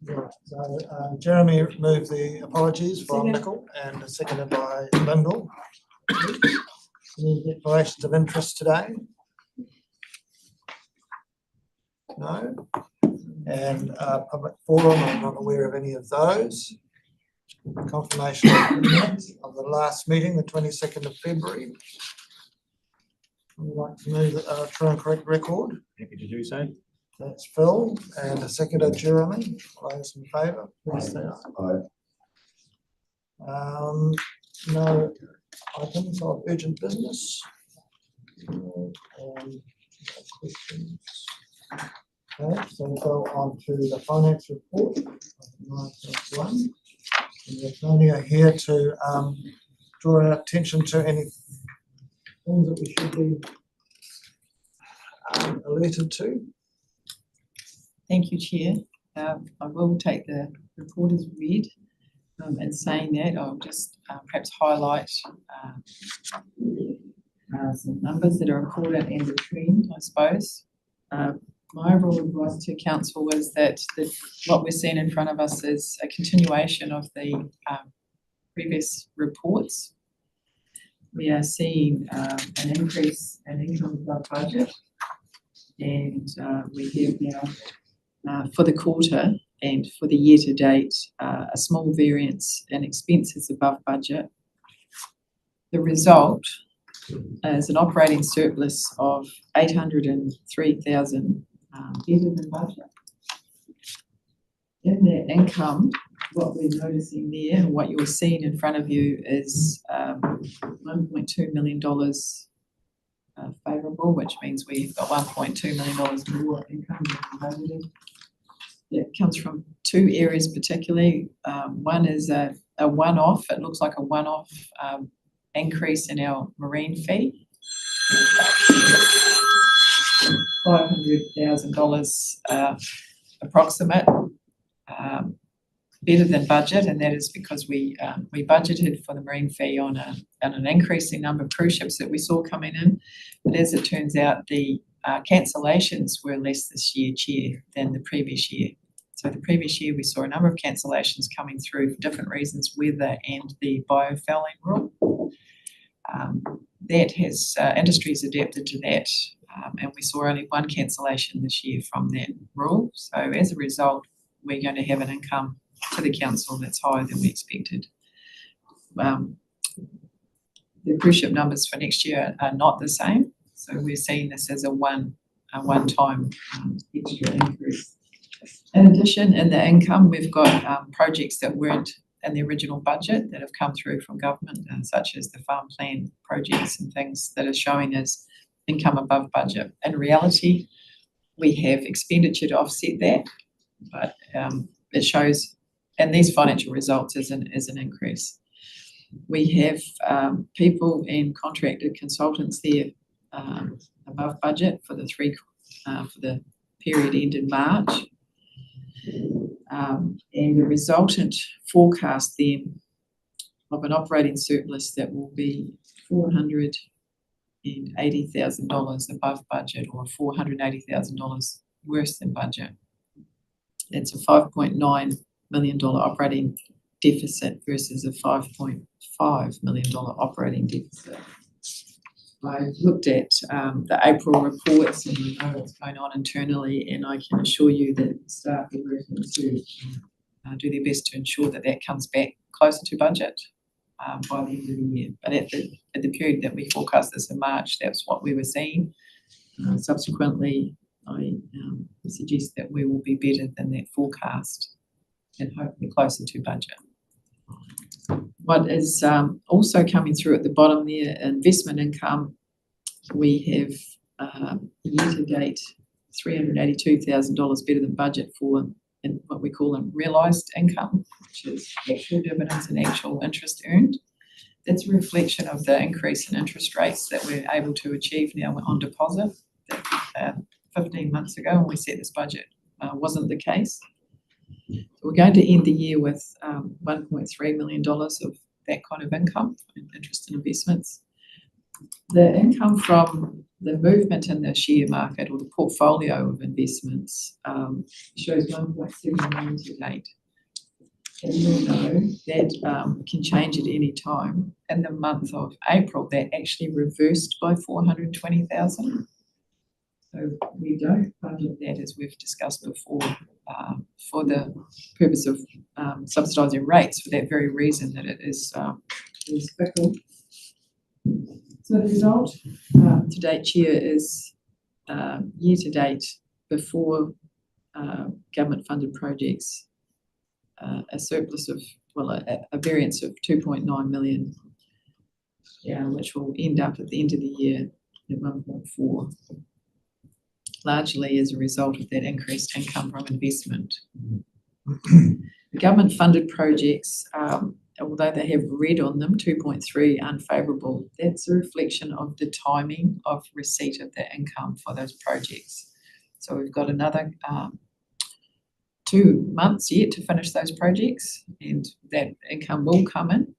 Right. So Jeremy moved the apologies from Nickel and seconded by Lyndall. Any declarations of interest today? No. And public forum, I'm not aware of any of those. Confirmation of the last meeting, the 22nd of February. Would like to move a true and correct record. Happy to do so. That's Phil, and a seconder, Jeremy. All those in favour, please say aye. Aye. No items of urgent business. Questions. Okay, so we'll go on to the finance report. 9.1. And Tony are here to draw our attention to any things that we should be alerted to. Thank you, Chair. I will take the report as read. And saying that, I'll just perhaps highlight some numbers that are important and the trend, I suppose. My overall advice to Council was that what we're seeing in front of us is a continuation of the previous reports. We are seeing an increase in income above budget, and we have now for the quarter and for the year to date a small variance in expenses above budget. The result is an operating surplus of 803,000 better than budget. In that income, what we're noticing there and what you're seeing in front of you is $1.2 million favourable, which means we've got $1.2 million more income than budgeted. It comes from two areas particularly. One is a one-off, it looks like a one-off increase in our marine fee. $500,000 approximate, better than budget, and that is because we budgeted for the marine fee on an increasing number of cruise ships that we saw coming in, but as it turns out, the cancellations were less this year, Chair, than the previous year. So the previous year we saw a number of cancellations coming through for different reasons, weather and the biofouling rule. That has industries adapted to that, and we saw only one cancellation this year from that rule. So as a result, we're going to have an income to the council that's higher than we expected. The cruise ship numbers for next year are not the same, so we're seeing this as a one-time extra increase. In addition, in the income, we've got projects that weren't in the original budget that have come through from government, such as the farm plan projects and things that are showing as income above budget. In reality, we have expenditure to offset that, but it shows in these financial results as an increase. We have people and contracted consultants there above budget for the period ended March. And the resultant forecast then of an operating surplus that will be $480,000 above budget, or $480,000 worse than budget. It's a $5.9 million operating deficit versus a $5.5 million operating deficit. I looked at the April reports and we know what's going on internally, and I can assure you that staff are working to do their best to ensure that that comes back closer to budget by the end of the year. But at the period that we forecast this in March, that's what we were seeing. Subsequently, I suggest that we will be better than that forecast and hopefully closer to budget. What is also coming through at the bottom there, investment income, we have year-to-date $382,000 better than budget for in what we call realised income, which is actual dividends and actual interest earned. That's a reflection of the increase in interest rates that we're able to achieve now on deposit. That 15 months ago when we set this budget wasn't the case. So we're going to end the year with $1.3 million of that kind of income in interest and investments. The income from the movement in the share market or the portfolio of investments shows 1.7 million to date. And you'll know that can change at any time. In the month of April, that actually reversed by 420,000. So we don't budget that, as we've discussed before, for the purpose of subsidising rates, for that very reason that it is fickle. So the result to date, Chair, is year to date before government funded projects, a surplus of, well, a variance of 2.9 million, which will end up at the end of the year at 1.4, largely as a result of that increased income from investment. The government funded projects, although they have red on them, 2.3 unfavourable, that's a reflection of the timing of receipt of the income for those projects. So we've got another 2 months yet to finish those projects, and that income will come in,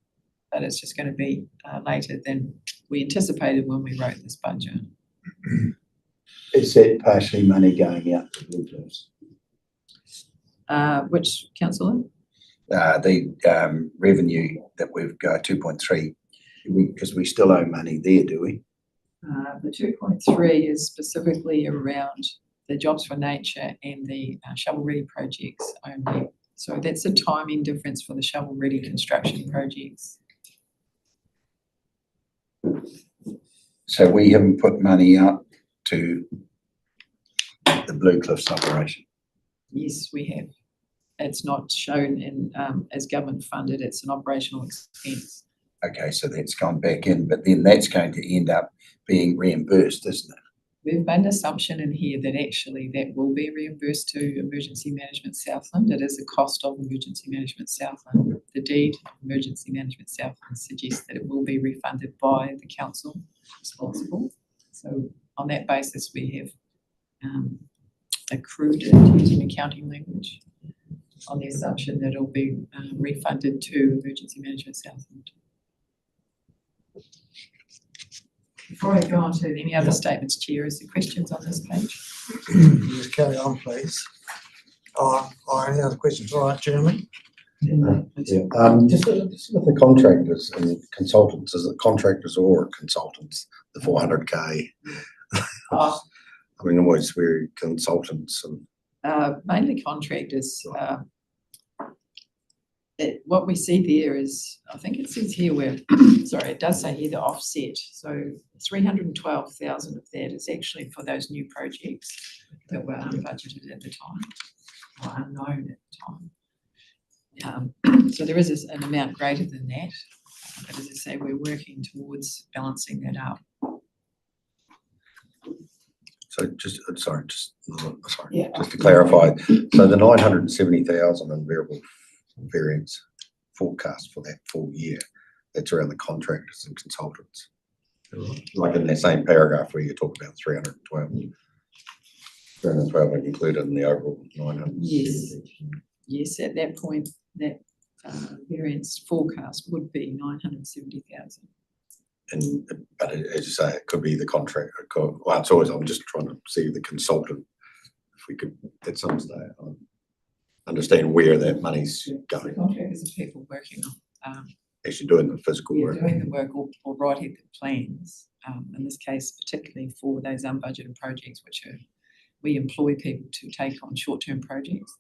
but it's just going to be later than we anticipated when we wrote this budget. Is that partially money going out to Blue Cliffs? Which councillor? The revenue that we've got, 2.3, because we still owe money there, do we? The 2.3 is specifically around the Jobs for Nature and the shovel-ready projects only. So that's a timing difference for the shovel-ready construction projects. So we haven't put money out to the Blue Cliffs operation? Yes, we have. It's not shown in as government funded, it's an operational expense. Okay, so that's gone back in, but then that's going to end up being reimbursed, isn't it? We've made an assumption in here that actually that will be reimbursed to Emergency Management Southland. It is a cost of Emergency Management Southland. The deed of Emergency Management Southland suggests that it will be refunded by the council responsible. So on that basis, we have accrued it using accounting language on the assumption that it will be refunded to Emergency Management Southland. Before I go on to any other statements, Chair, is there questions on this page? Just carry on, please. Or any other questions? All right, Jeremy. Just with the contractors and consultants, is it contractors or consultants, the 400K? I mean, always we're consultants and mainly contractors. What we see there is, I think it says here where, sorry, it does say here the offset. So 312,000 of that is actually for those new projects that were unbudgeted at the time, or unknown at the time. So there is an amount greater than that. But as I say, we're working towards balancing that up. so just to clarify, so the 970,000 in variance forecast for that full year, that's around the contractors and consultants. Like in that same paragraph where you talk about 312 included in the overall 970. Yes, at that point, that variance forecast would be 970,000. But as you say, it could be the contract. Well, it's always, I'm just trying to see the consultant, if we could at some stage understand where that money's going. The contractors are people working on Actually doing the physical work. doing the work or writing the plans. In this case, particularly for those unbudgeted projects, which we employ people to take on short-term projects.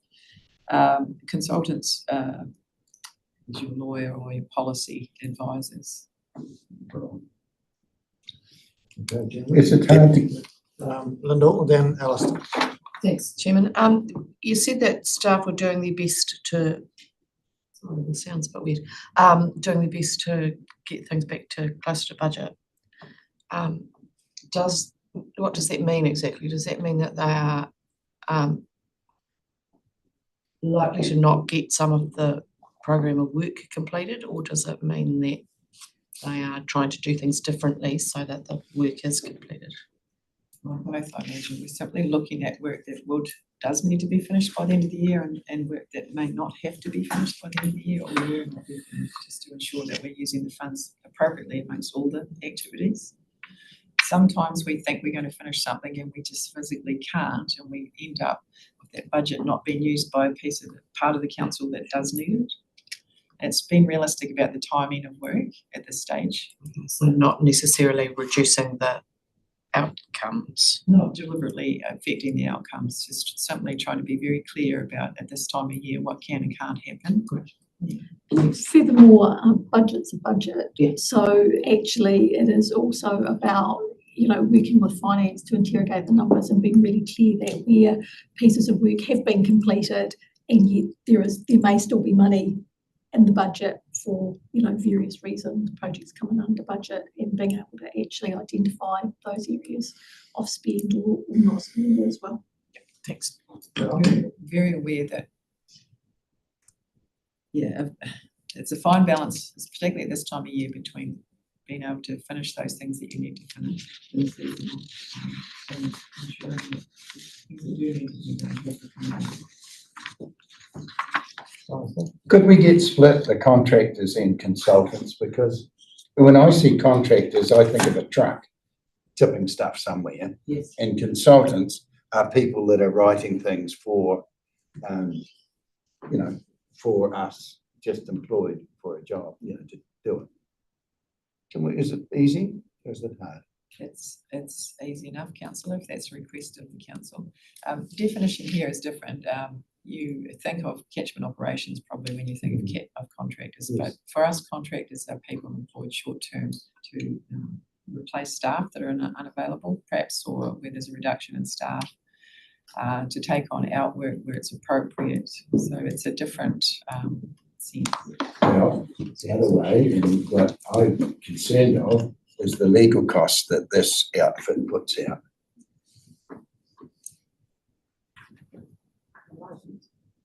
Consultants, is your lawyer or your policy advisors. Is it hard to Lyndall, then Alistair. Thanks, Chairman. You said that staff were doing their best to, it sounds a bit weird, doing their best to get things back to closer to budget. What does that mean exactly? Does that mean that they are likely to not get some of the program of work completed, or does it mean that they are trying to do things differently so that the work is completed? Well, both, I imagine. We're simply looking at work that does need to be finished by the end of the year and work that may not have to be finished by the end of the year, or just to ensure that we're using the funds appropriately amongst all the activities. sometimes we think we're going to finish something and we just physically can't, and we end up with that budget not being used by part of the council that does need it. It's been realistic about the timing of work at this stage. So not necessarily reducing the outcomes. Not deliberately affecting the outcomes, just simply trying to be very clear about at this time of year what can and can't happen. Furthermore, budget's a budget. Yeah. So actually it is also about, working with finance to interrogate the numbers and being really clear that where pieces of work have been completed and yet there may still be money in the budget for, various reasons, projects coming under budget, and being able to actually identify those areas of spend or not spend as well. Thanks. I'm very aware that, it's a fine balance, particularly at this time of year, between being able to finish those things that you need to finish in the season and ensuring that things that do need to be done have to come out. Could we get split the contractors and consultants? Because when I see contractors, I think of a truck tipping stuff somewhere, Yes. and consultants are people that are writing things for, for us, just employed for a job, to do it. Is it easy or is it hard? It's easy enough, councillor, if that's a request of the council. Definition here is different. You think of catchment operations probably when you think of contractors, Yes. but for us, contractors are people employed short term to replace staff that are unavailable, perhaps, or where there's a reduction in staff, to take on outwork where it's appropriate. So it's a different sense. Well, the other way, and what I'm concerned of is the legal costs that this outfit puts out.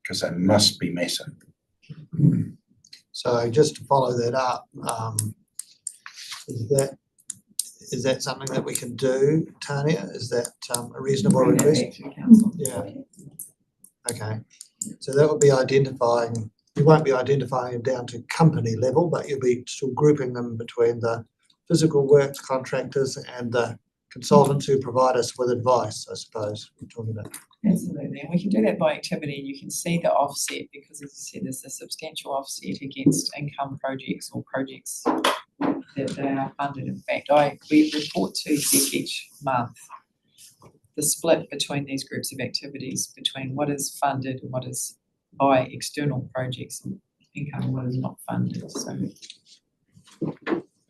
Because they must be massive. So just to follow that up, is that something that we can do, Tanya? Is that a reasonable Bring that request? back to the council. Yeah. Okay, so that would be identifying, you won't be identifying them down to company level, but you'll be still grouping them between the physical works contractors and the consultants who provide us with advice, I suppose, we're talking about. Absolutely, and we can do that by activity. You can see the offset because, as I said, there's a substantial offset against income projects or projects that they are funded. In fact, we report to SEC each month the split between these groups of activities, between what is funded and what is by external projects and income and what is not funded. So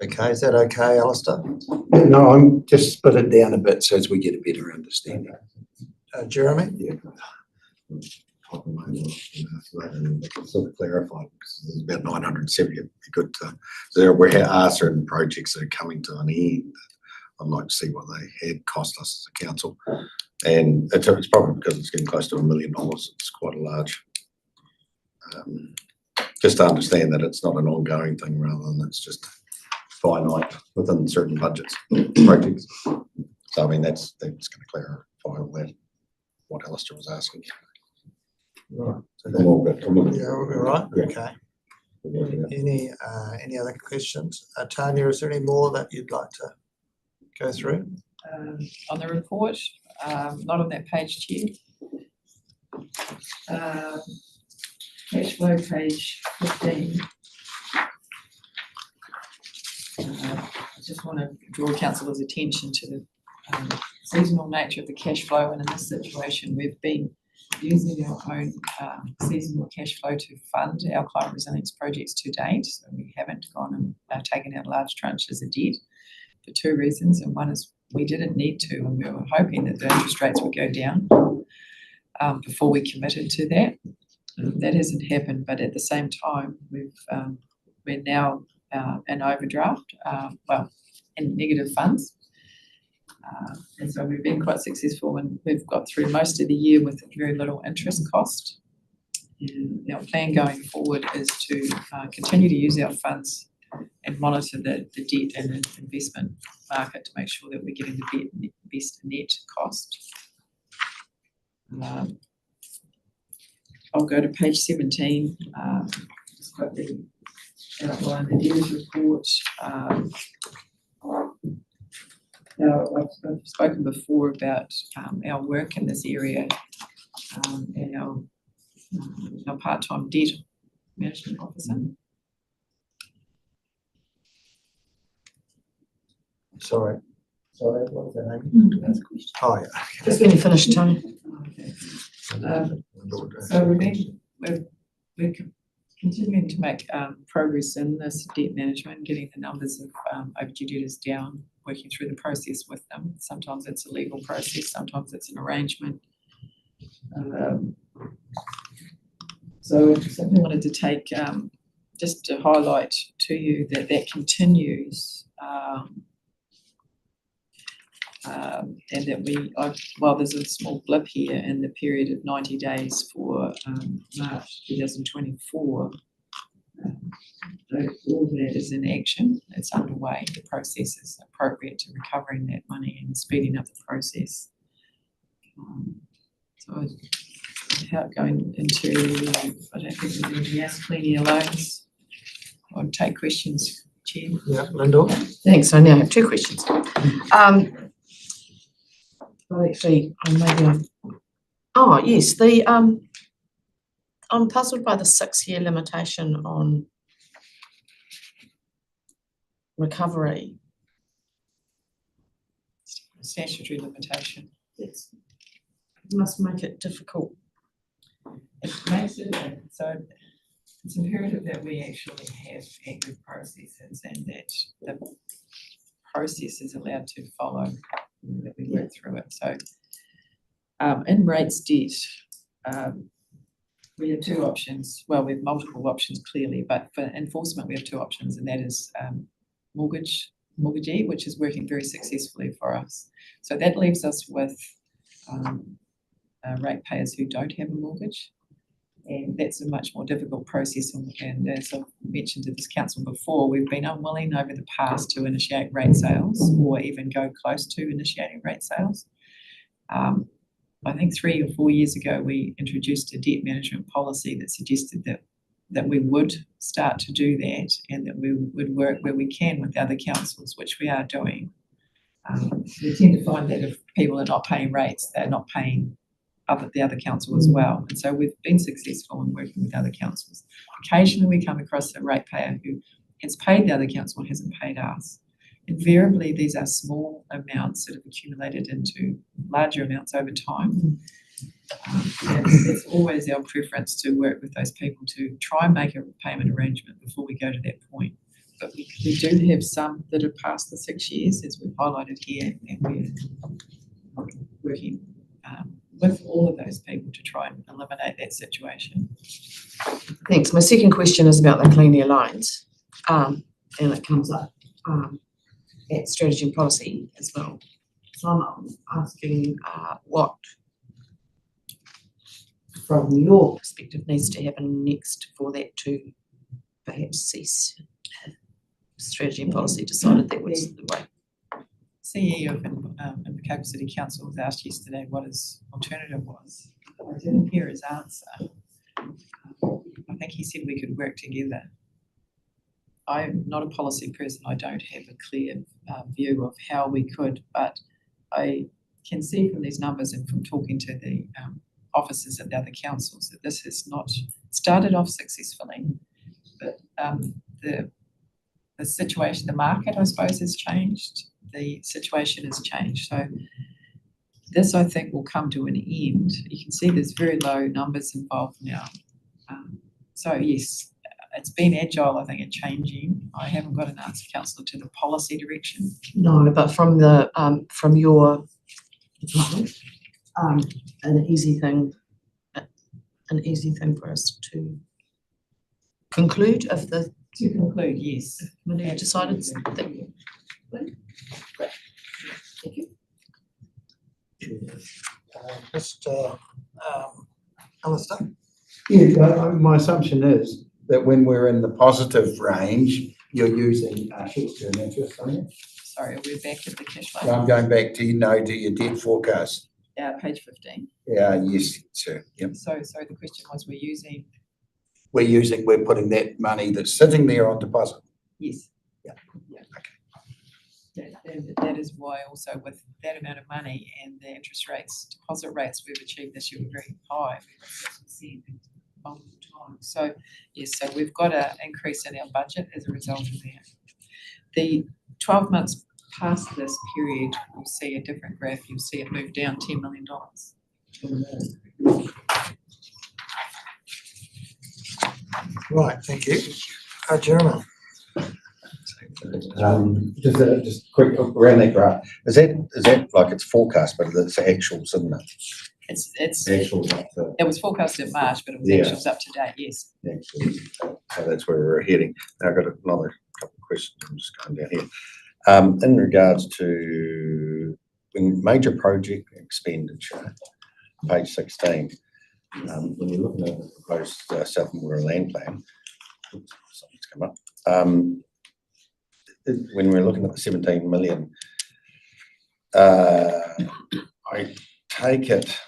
Okay, is that okay, Alistair? No, I'm just split it down a bit so as we get a better understanding. Jeremy? Yeah. Top of my head, sort of clarified, because there's about 970, it'd be good to, there are certain projects that are coming to an end. I'd like to see what they had cost us as a council. And it's probably because it's getting close to $1 million. It's quite a large, just to understand that it's not an ongoing thing rather than it's just finite within certain budgets, projects. So I mean, that's going to clarify all that, what Alistair was asking. Right. So I'm all good. yeah, we're right, Yeah. okay. Any other questions? Tanya, is there any more that you'd like to go through? on the report, not on that page, Chair. Cash flow, page 15. I just want to draw councillors' attention to the seasonal nature of the cash flow, and in this situation we've been using our own seasonal cash flow to fund our climate resilience projects to date. So we haven't gone and taken out large tranches of debt for two reasons, and one is we didn't need to, and we were hoping that the interest rates would go down before we committed to that. That hasn't happened, but at the same time we're now in overdraft, in negative funds. And so we've been quite successful, and we've got through most of the year with very little interest cost. And our plan going forward is to continue to use our funds and monitor the debt and the investment market to make sure that we're getting the best net cost. I'll go to page 17. Just got the outline, the dealers report. Now, I've spoken before about our work in this area and our part-time debt management officer. Sorry, what was that name? That's a question. Oh, yeah. Just when you finish, Tony. Okay. So we're continuing to make progress in this debt management, getting the numbers of overdue debtors down, working through the process with them. Sometimes it's a legal process, sometimes it's an arrangement. So something I wanted to take, just to highlight to you that continues. And that while there's a small blip here in the period of 90 days for March 2024, all that is in action. It's underway. The process is appropriate to recovering that money and speeding up the process. So without going into, I don't think there's anything else, cleaning your loans. I'll take questions, Chair. Yeah, Lyndall? Thanks. I now have two questions. Well, actually, yes, I'm puzzled by the 6-year limitation on recovery. Statutory limitation. It must make it difficult. It makes it, so it's imperative that we actually have active processes and that the process is allowed to follow, that we work through it. So in rates debt, we have two options. Well, we have multiple options clearly, but for enforcement we have two options, and that is mortgagee, which is working very successfully for us. So that leaves us with ratepayers who don't have a mortgage, and that's a much more difficult process. And as I've mentioned to this council before, we've been unwilling over the past to initiate rate sales or even go close to initiating rate sales. I think 3 or 4 years ago, we introduced a debt management policy that suggested that we would start to do that and that we would work where we can with other councils, which we are doing. We tend to find that if people are not paying rates, they're not paying the other council as well. And so we've been successful in working with other councils. Occasionally we come across a ratepayer who has paid the other council and hasn't paid us. Invariably, these are small amounts that have accumulated into larger amounts over time. It's always our preference to work with those people to try and make a payment arrangement before we go to that point. But we do have some that have passed the 6 years, as we've highlighted here, and we're working with all of those people to try and eliminate that situation. Thanks. My second question is about the Clean Air Loans, and it comes up at strategy and policy as well. So I'm asking what, from your perspective, needs to happen next for that to perhaps cease. Strategy and policy decided that was the way. CEO of Invercargill City Council was asked yesterday what his alternative was. I didn't hear his answer. I think he said we could work together. I'm not a policy person. I don't have a clear view of how we could, but I can see from these numbers and from talking to the officers at the other councils that this has not started off successfully, but the situation, the market, I suppose, has changed. The situation has changed. So this, I think, will come to an end. You can see there's very low numbers involved now. So yes, it's been agile, I think, in changing. I haven't got an answer, councillor, to the policy direction. No, but from the from your an easy thing for us to conclude if the To conclude, yes. committee decided that. Thank you. Just, Alistair? Yeah, my assumption is that when we're in the positive range, you're using short-term interest, aren't you? Sorry, we're back at the cash So flow. I'm going back to your debt forecast. Page 15. Yeah, yes, sir. Yep. So the question was, We're putting that money that's sitting there on deposit. yes. That is why also with that amount of money and the interest rates, deposit rates we've achieved this year were very high. Multiple times. So yes, so we've got an increase in our budget as a result of that. The 12 months past this period, we'll see a different graph. You'll see it move down $10 million. Right, thank you. Jeremy? Just quick around that graph. Is that like it's forecast, but it's actuals, isn't it? It's Actuals up to. it was forecast in March, but it was Yeah. actuals up to date, yes. Actuals. So that's where we're heading. Now I've got another couple of questions. I'm just going down here. In regards to major project expenditure, page 16, when you're looking at the proposed South Water Land Plan, oops, something's come up. When we're looking at the 17 million, I take it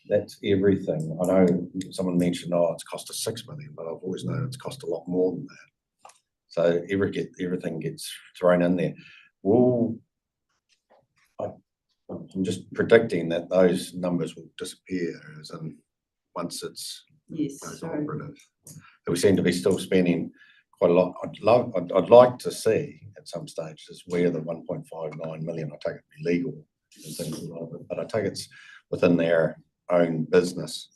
that's everything. I know someone mentioned, oh, it's cost us 6 million, but I've always known it's cost a lot more than that. So everything gets thrown in there. I'm just predicting that those numbers will disappear as in once it's Yes. goes operative. We seem to be still spending quite a lot. I'd like to see at some stage is where the 1.59 million, I take it to be legal and things like that, but I take it's within their own business.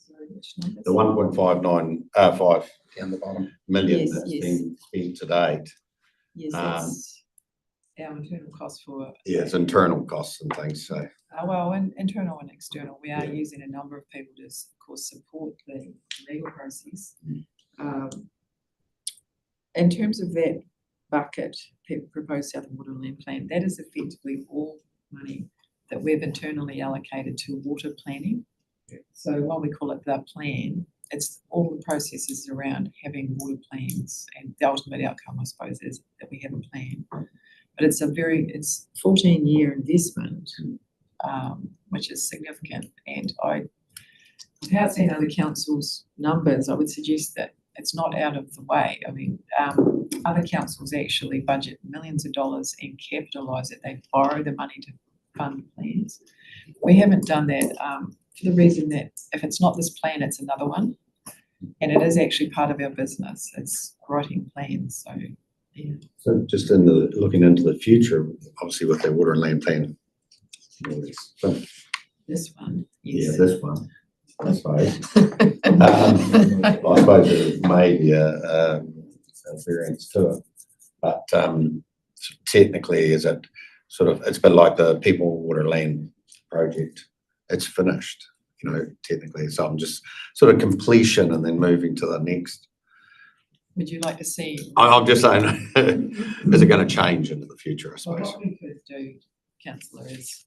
The 1.5 down the bottom million Yes, that's yes. been spent to date. Yes, that's our internal cost for. Yeah, it's internal costs and things. So Well, internal and external, we are Yeah. using a number of people to, of course, support the legal process. In terms of that bucket, proposed Southern Water Land Plan, that is effectively all money that we've internally allocated to water planning. So while we call it the plan, it's all the processes around having water plans, and the ultimate outcome, I suppose, is that we have a plan. But it's 14-year investment, which is significant. And without seeing other councils' numbers, I would suggest that it's not out of the way. I mean, other councils actually budget millions of dollars and capitalise it. They borrow the money to fund plans. We haven't done that for the reason that if it's not this plan, it's another one. And it is actually part of our business. It's writing plans. So, yeah. So just looking into the future, obviously with their water and land plan. This one, Yeah, yes. this one, I suppose. I suppose it may be a variance to it, but technically, is it sort of? It's been like the People Water Land project. It's finished, technically. So I'm just sort of completion and then moving to the next. Would you like to see? I'm just saying, is it going to change into the future? I Well, suppose. what we could do, councillor, is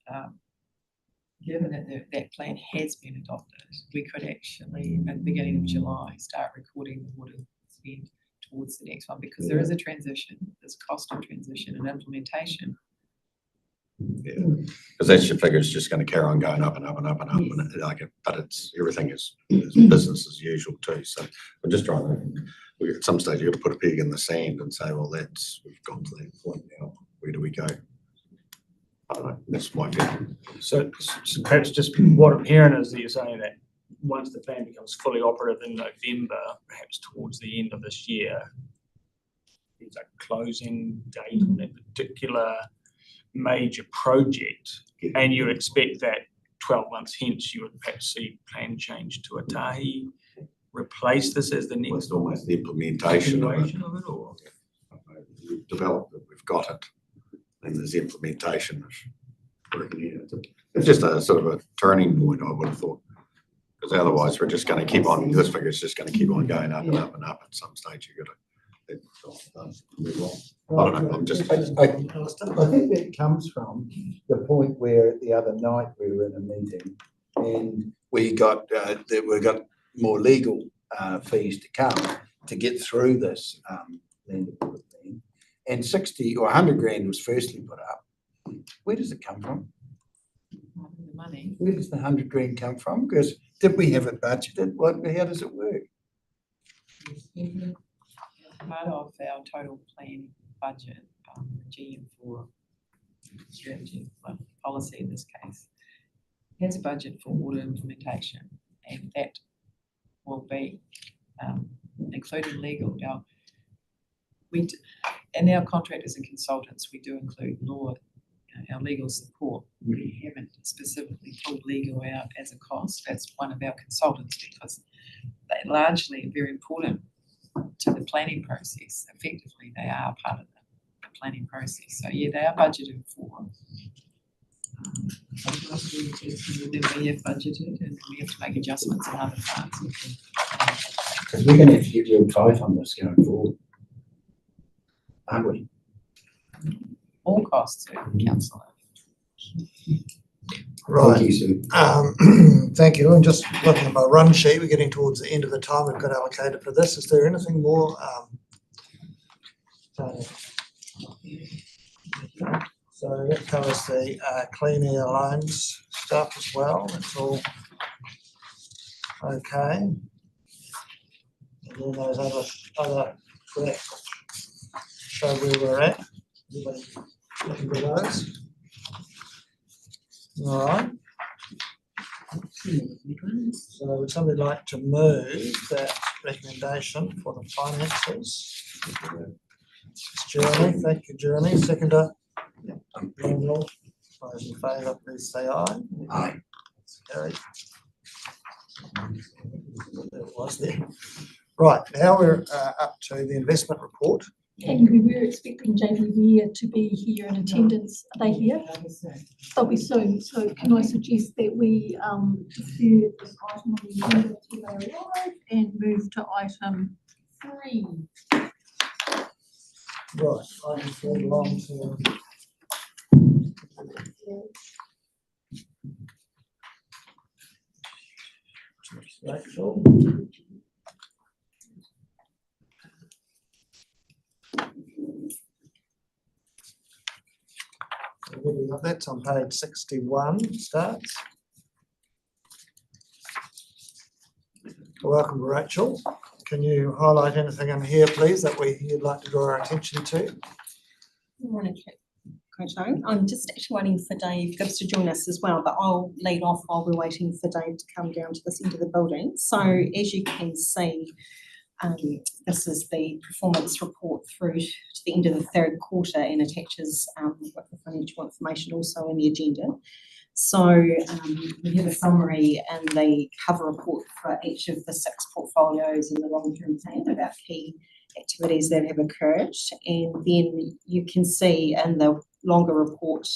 given that that plan has been adopted, we could actually, at the beginning of July, start recording the water spend towards the next one, because there is a transition, there's cost of transition and implementation. Yeah, because that's your figure. It's just going to carry on going up and up and up and up, Yes. and but it's everything is business as usual too. So we're just trying to. At some stage, you got to put a peg in the sand and say, well, we've got to that point now. Where do we go? I don't know. That's my opinion. So perhaps just what I'm hearing is that you're saying that once the plan becomes fully operative in November, perhaps towards the end of this year, there's a closing date on that particular major project, and you expect that 12 months hence you would perhaps see plan change to Atahi, replace this as the Well, next it's almost the implementation of it. continuation of it, or? We've developed it. We've got it, and there's the implementation of working it. It's just a sort of a turning point, I would have thought. Because otherwise, we're just going to keep on. This figure is just going to keep on going up and up and up. At some stage, you've got to move on. I don't know. I'm just. I think that comes from the point where the other night we were in a meeting and we got more legal fees to come to get through this land development thing. And 60 or 100 grand was firstly put up. Where does it come from? The money. Where does the 100 grand come from? Because did we have it budgeted? How does it work? Part of our total plan budget, GM4 strategy, well, policy in this case, has a budget for water implementation, and that will be including legal. Now, in our contractors and consultants, we do include law, our legal support. We haven't specifically pulled legal out as a cost. That's one of our consultants because they largely are very important to the planning process. Effectively, they are part of the planning process. So yeah, they are budgeted for. Then we have budgeted and we have to make adjustments in other parts. Because we're gonna have to get real tight on this going forward, aren't we? All costs are councillor. Right. Thank you, Sue. Thank you. And just looking at my run sheet, we're getting towards the end of the time we've got allocated for this. Is there anything more? Tony? Okay. So that covers the clean air lines stuff as well. That's all okay. And then those other graphs show where we're at. Everybody looking for those? All right. So would somebody like to move that recommendation for the finances? It's Jeremy, thank you, Jeremy. Seconder? Daniel, those in favour, please say aye. Aye. That's carried. There it was there. Right, now we're up to the investment report. And we were expecting JP Weir to be here in attendance. Are they here? They'll be soon. So can I suggest that we defer this item on the agenda till they arrive and move to item 3? Right, I can go along to. Rachel. That's on page 61, starts. Welcome, Rachel. Can you highlight anything in here, please, that you'd like to draw our attention to? Morning, Coach Owen. I'm just actually waiting for Dave Gibbs to join us as well, but I'll lead off while we're waiting for Dave to come down to this end of the building. So as you can see, this is the performance report through to the end of the third quarter and attaches with the financial information also in the agenda. So we have a summary and the cover report for each of the 6 portfolios in the long-term plan about key activities that have occurred. And then you can see in the longer report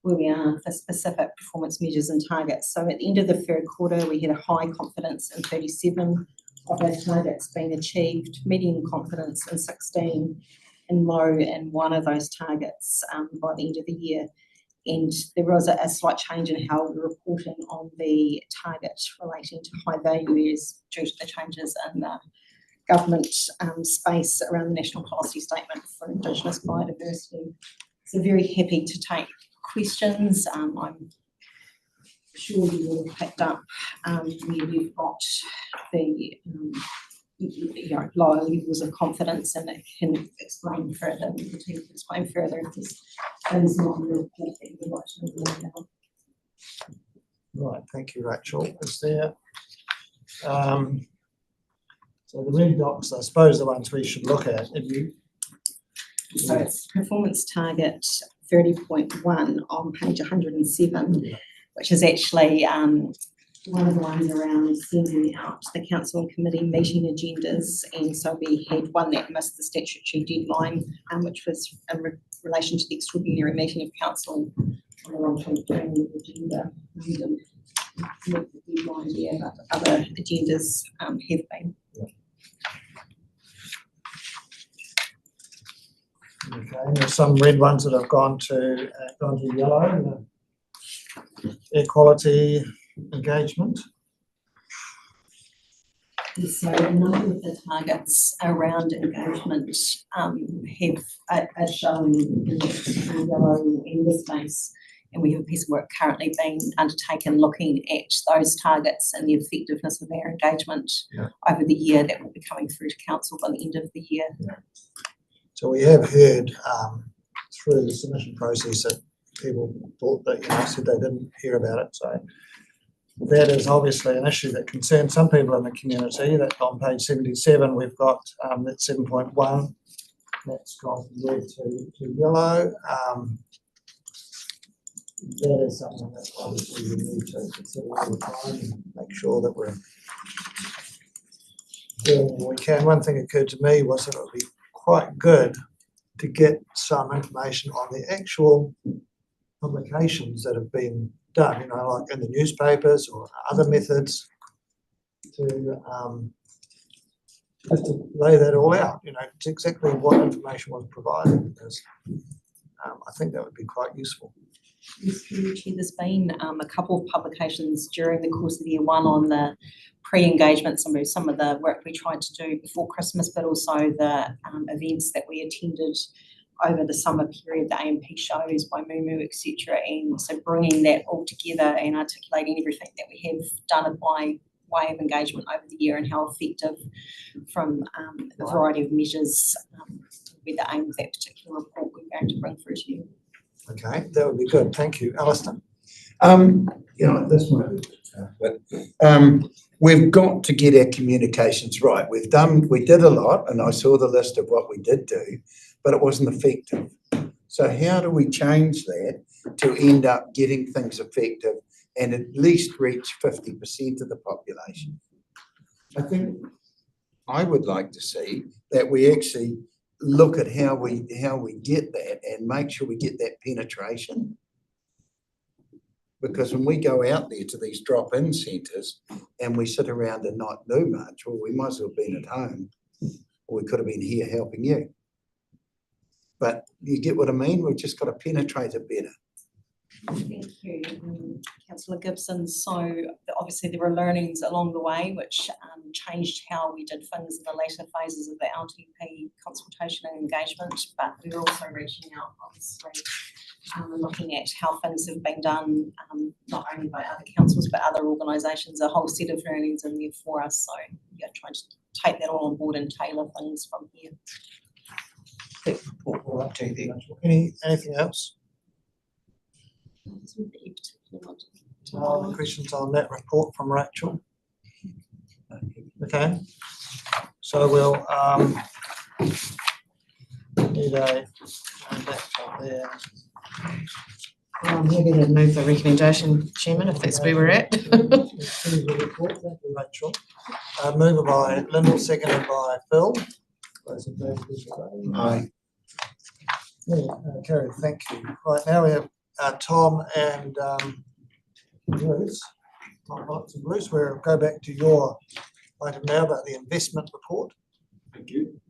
where we are for specific performance measures and targets. So at the end of the third quarter, we had a high confidence in 37 of those targets being achieved, medium confidence in 16, and low in 1 of those targets by the end of the year. And there was a slight change in how we're reporting on the target relating to high value areas due to the changes in the government space around the National Policy Statement for Indigenous Biodiversity. So very happy to take questions. I'm sure you will have picked up where we've got the lower levels of confidence, and it can explain further. The team can explain further if there's things not in the report that you would like to know about. Right, thank you, Rachel. Is there, so the red docs, I suppose the ones we should look at, if you. So it's performance target 30.1 on page 107, which is actually one of the ones around sending out the council and committee meeting agendas. And so we had one that missed the statutory deadline, which was in relation to the extraordinary meeting of council on the long-term planning agenda. We didn't meet the deadline there, but other agendas have been. Okay, and there's some red ones that have gone to yellow. Air quality engagement. So a number of the targets around engagement are shown in the yellow in this space, and we have a piece of work currently being undertaken looking at those targets and the effectiveness of our engagement over the year. That will be coming through to council by the end of the year. So we have heard through the submission process that people thought that, said they didn't hear about it, so. That is obviously an issue that concerns some people in the community. That on page 77, we've got that 7.1. That's gone from red to yellow. That is something that obviously we need to consider all the time and make sure that we're doing what we can. One thing that occurred to me was that it would be quite good to get some information on the actual publications that have been done, like in the newspapers or other methods to just to lay that all out, to exactly what information was provided, because I think that would be quite useful. Yes, through Chair, there's been a couple of publications during the course of year one on the pre-engagement, some of the work we tried to do before Christmas, but also the events that we attended over the summer period, the AMP shows by Mumu, etc. And so bringing that all together and articulating everything that we have done by way of engagement over the year and how effective from a variety of measures with the aim of that particular report we're going to bring through to you. Okay, that would be good. Thank you. Alistair? This might be tough, but we've got to get our communications right. We did a lot, and I saw the list of what we did do, but it wasn't effective. So how do we change that to end up getting things effective and at least reach 50% of the population? I think I would like to see that we actually look at how we get that and make sure we get that penetration. Because when we go out there to these drop-in centres and we sit around and not do much, well, we might as well have been at home, or we could have been here helping you. But you get what I mean? We've just got to penetrate it better. Thank you, Councillor Gibson. So obviously there were learnings along the way which changed how we did things in the later phases of the LTP consultation and engagement, but we're also reaching out, obviously, looking at how things have been done, not only by other councils but other organisations, a whole set of learnings in there for us. So yeah, trying to take that all on board and tailor things from here. All up to you. Anything else? Questions on that report from Rachel? Okay, so we'll need a there. I'm happy to move the recommendation, Chairman, if that's where we're at. Thank you, Rachel. Moved by Lyndall, seconded by Phil. Those in favour, please say Aye. Carried, thank you. Right, now we have Tom and Bruce. Bruce, we'll go back to your item now about the investment report. Thank you.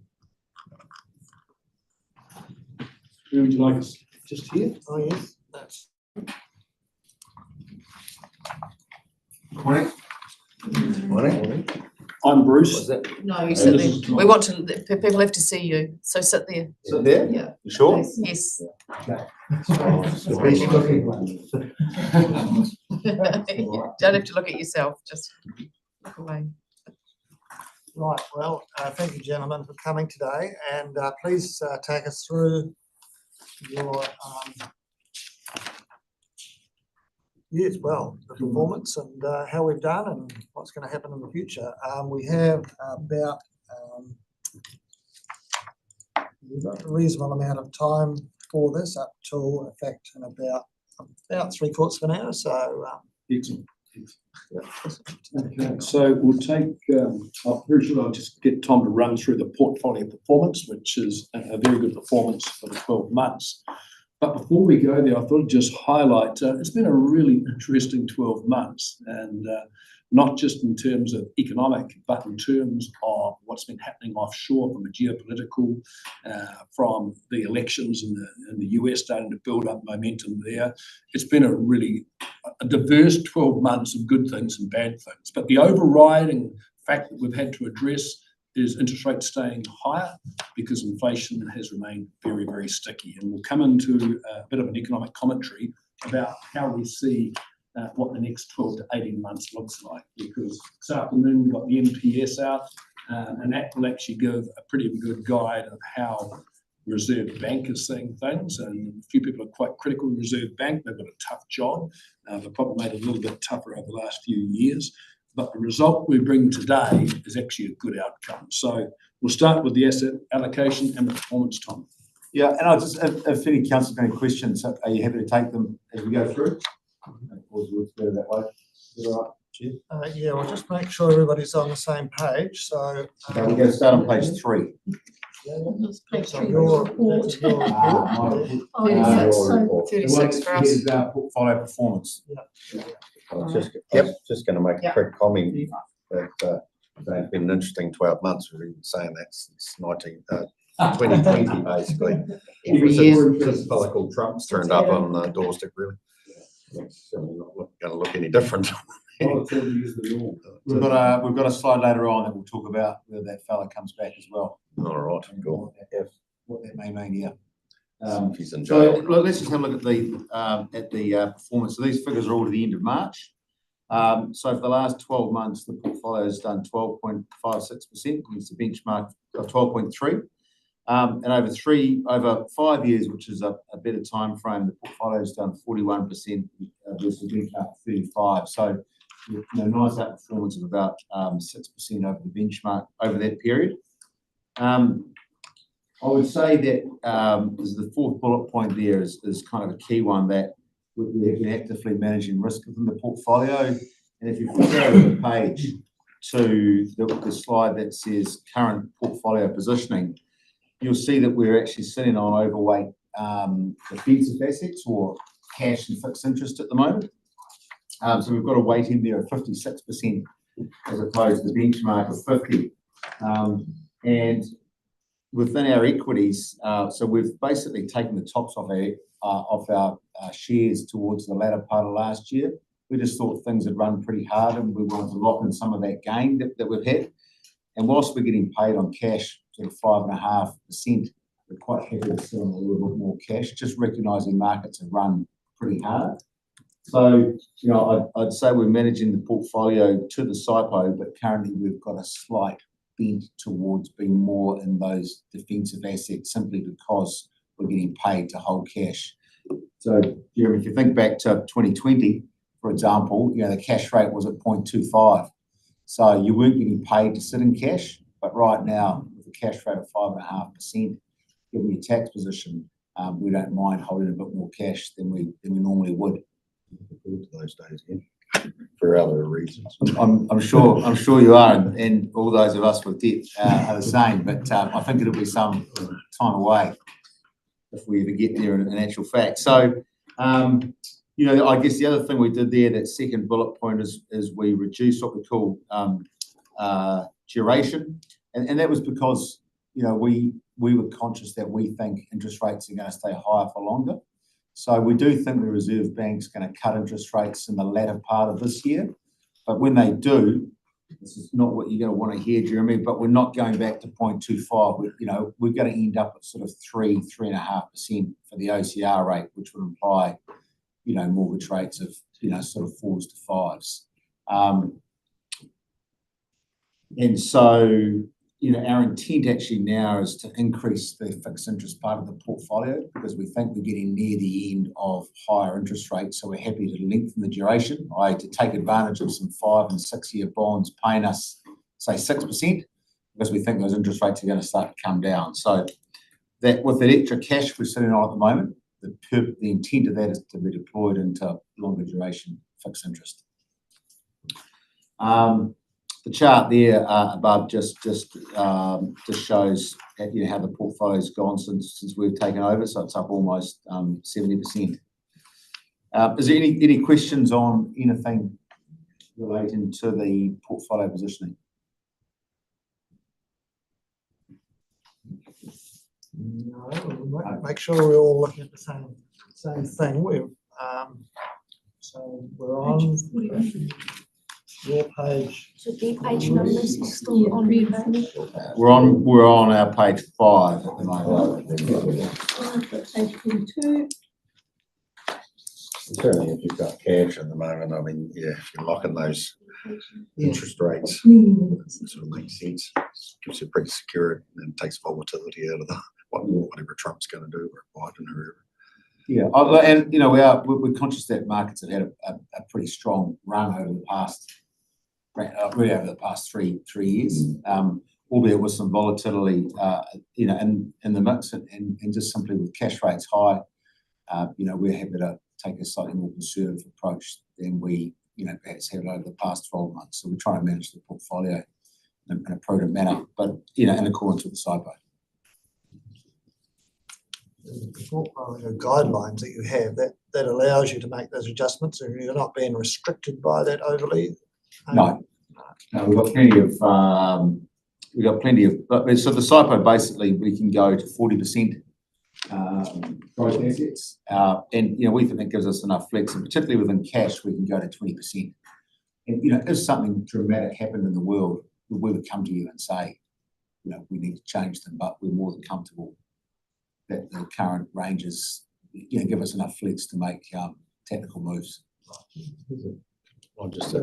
Who would you like us just here? Oh, yes, that's. Morning. Morning. I'm Bruce. No, you sit there. We want to, people have to see you, so sit there. Sit there? Yeah. You sure? Yes. The best looking one. Don't have to look at yourself, just look away. Right, well, thank you, gentlemen, for coming today, and please take us through your the performance and how we've done and what's going to happen in the future. We have about we've got a reasonable amount of time for this, up till in fact in about 3/4 of an hour. So Excellent. Okay, so we'll take, I'll just get Tom to run through the portfolio performance, which is a very good performance for the 12 months. But before we go there, I thought I'd just highlight, it's been a really interesting 12 months, and not just in terms of economic, but in terms of what's been happening offshore from a geopolitical, from the elections in the US starting to build up momentum there. It's been a really diverse 12 months of good things and bad things. But the overriding fact that we've had to address is interest rates staying higher because inflation has remained very, very sticky. And we'll come into a bit of an economic commentary about how we see what the next 12 to 18 months looks like, because this afternoon we've got the NPS out, and that will actually give a pretty good guide of how Reserve Bank is seeing things, and a few people are quite critical of Reserve Bank. They've got a tough job. They've probably made it a little bit tougher over the last few years. But the result we bring today is actually a good outcome. So we'll start with the asset allocation and the performance, Tom. Yeah, and I'll just, if any council have any questions, are you happy to take them as we go through? Or do we go that way? Is that all right, Chair? Yeah, we'll just make sure everybody's on the same page, so. Okay, we're going to start on page 3. That's page So 3 of the your, report. that's your My report. report. Oh, yeah, so, The one 36 for us. is our portfolio performance. I was just gonna make a quick comment that, it's been an interesting 12 months. We've been saying that since 2020, basically. Every Since- year. Since political Trump's turned up on the doorstep, really. It's certainly not gonna look any different. We've got a slide later on that we'll talk about whether that fella comes back as well. All right, cool. What that may mean, yeah. If he's in So jail. let's just have a look at the performance. So these figures are all to the end of March. So for the last 12 months, the portfolio has done 12.56% against the benchmark of 12.3. And over 5 years, which is a better time frame, the portfolio has done 41% versus the benchmark of 35. So nice outperformance of about 6% over the benchmark over that period. I would say that is the fourth bullet point there is kind of a key one, that we have been actively managing risk within the portfolio. And if you flip over the page to the slide that says current portfolio positioning, you'll see that we're actually sitting on overweight defensive assets or cash and fixed interest at the moment. So we've got a weight in there of 56% as opposed to the benchmark of 50. And within our equities, so we've basically taken the tops off our shares towards the latter part of last year. We just thought things had run pretty hard and we wanted to lock in some of that gain that we've had. And whilst we're getting paid on cash, sort of 5.5%, we're quite happy to sell a little bit more cash, just recognising markets have run pretty hard. So, I'd say we're managing the portfolio to the SIPO, but currently we've got a slight bent towards being more in those defensive assets simply because we're getting paid to hold cash. So, Jeremy, if you think back to 2020, for example, the cash rate was at 0.25. So you weren't getting paid to sit in cash, but right now with a cash rate of 5.5%, given your tax position, we don't mind holding a bit more cash than we normally would. Forward to those days again, for other reasons. I'm sure you are, and all those of us with debt are the same. But I think it'll be some time away if we ever get there in actual fact. So, I guess the other thing we did there, that second bullet point, is we reduced what we call duration, and that was because we were conscious that we think interest rates are going to stay higher for longer. So we do think the Reserve Bank's going to cut interest rates in the latter part of this year. But when they do, this is not what you're going to want to hear, Jeremy, but we're not going back to 0.25. We're going to end up at sort of 3.5% for the OCR rate, which would imply, mortgage rates of, sort of 4s to 5s. And so, our intent actually now is to increase the fixed interest part of the portfolio because we think we're getting near the end of higher interest rates. So we're happy to lengthen the duration, to take advantage of some 5 and 6 year bonds paying us, say, 6%, because we think those interest rates are going to start to come down. So that with the extra cash we're sitting on at the moment, the intent of that is to be deployed into longer duration fixed interest. The chart there above just shows how the portfolio's gone since we've taken over, so it's up almost 70%. Is there any questions on anything relating to the portfolio positioning? No, we make sure we're all looking at the same thing. So we're on your page. So the page numbers are still on your page. We're on our page 5 at the moment. Page 42. Certainly, if you've got cash at the moment, I mean, if you're locking those interest rates, it sort of makes sense. Gives you pretty secure and takes volatility out of the whatever Trump's going to do or Biden or whoever. Yeah, and we're conscious that markets have had a pretty strong run over the past, really over the past three years, albeit with some volatility, in the mix and just simply with cash rates high, we're happy to take a slightly more conservative approach than we, perhaps have over the past 12 months. So we're trying to manage the portfolio in a prudent manner, but, in accordance with the SIPO. The portfolio guidelines that you have, that allows you to make those adjustments and you're not being restricted by that overly? No, we've got plenty of, so the SIPO basically, we can go to 40% growth assets. And, we think that gives us enough flex, and particularly within cash, we can go to 20%. And, if something dramatic happened in the world, we would come to you and say, we need to change them, but we're more than comfortable that the current ranges, give us enough flex to make technical moves. I'll just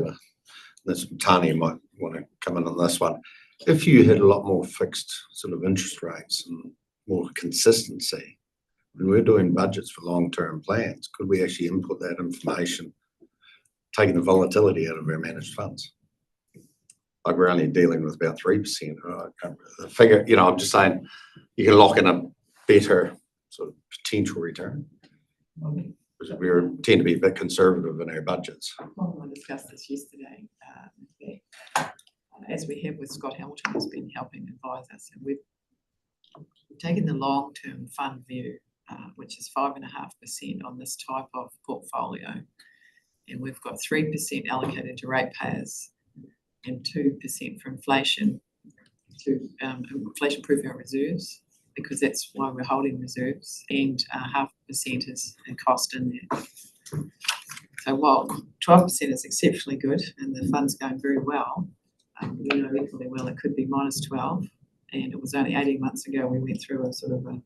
this Tanya might want to come in on this one. If you had a lot more fixed sort of interest rates and more consistency, when we're doing budgets for long-term plans, could we actually input that information, taking the volatility out of our managed funds? Like we're only dealing with about 3%. The figure, I'm just saying you can lock in a better sort of potential return. Because we tend to be a bit conservative in our budgets. Well, we discussed this yesterday. As we have with Scott Hamilton, who's been helping advise us, and we've taken the long-term fund view, which is 5.5% on this type of portfolio, and we've got 3% allocated to ratepayers and 2% for inflation to inflation-proof our reserves, because that's why we're holding reserves, and 0.5% is a cost in there. So while 12% is exceptionally good and the fund's going very well, we know equally well it could be -12, and it was only 18 months ago we went through a sort of a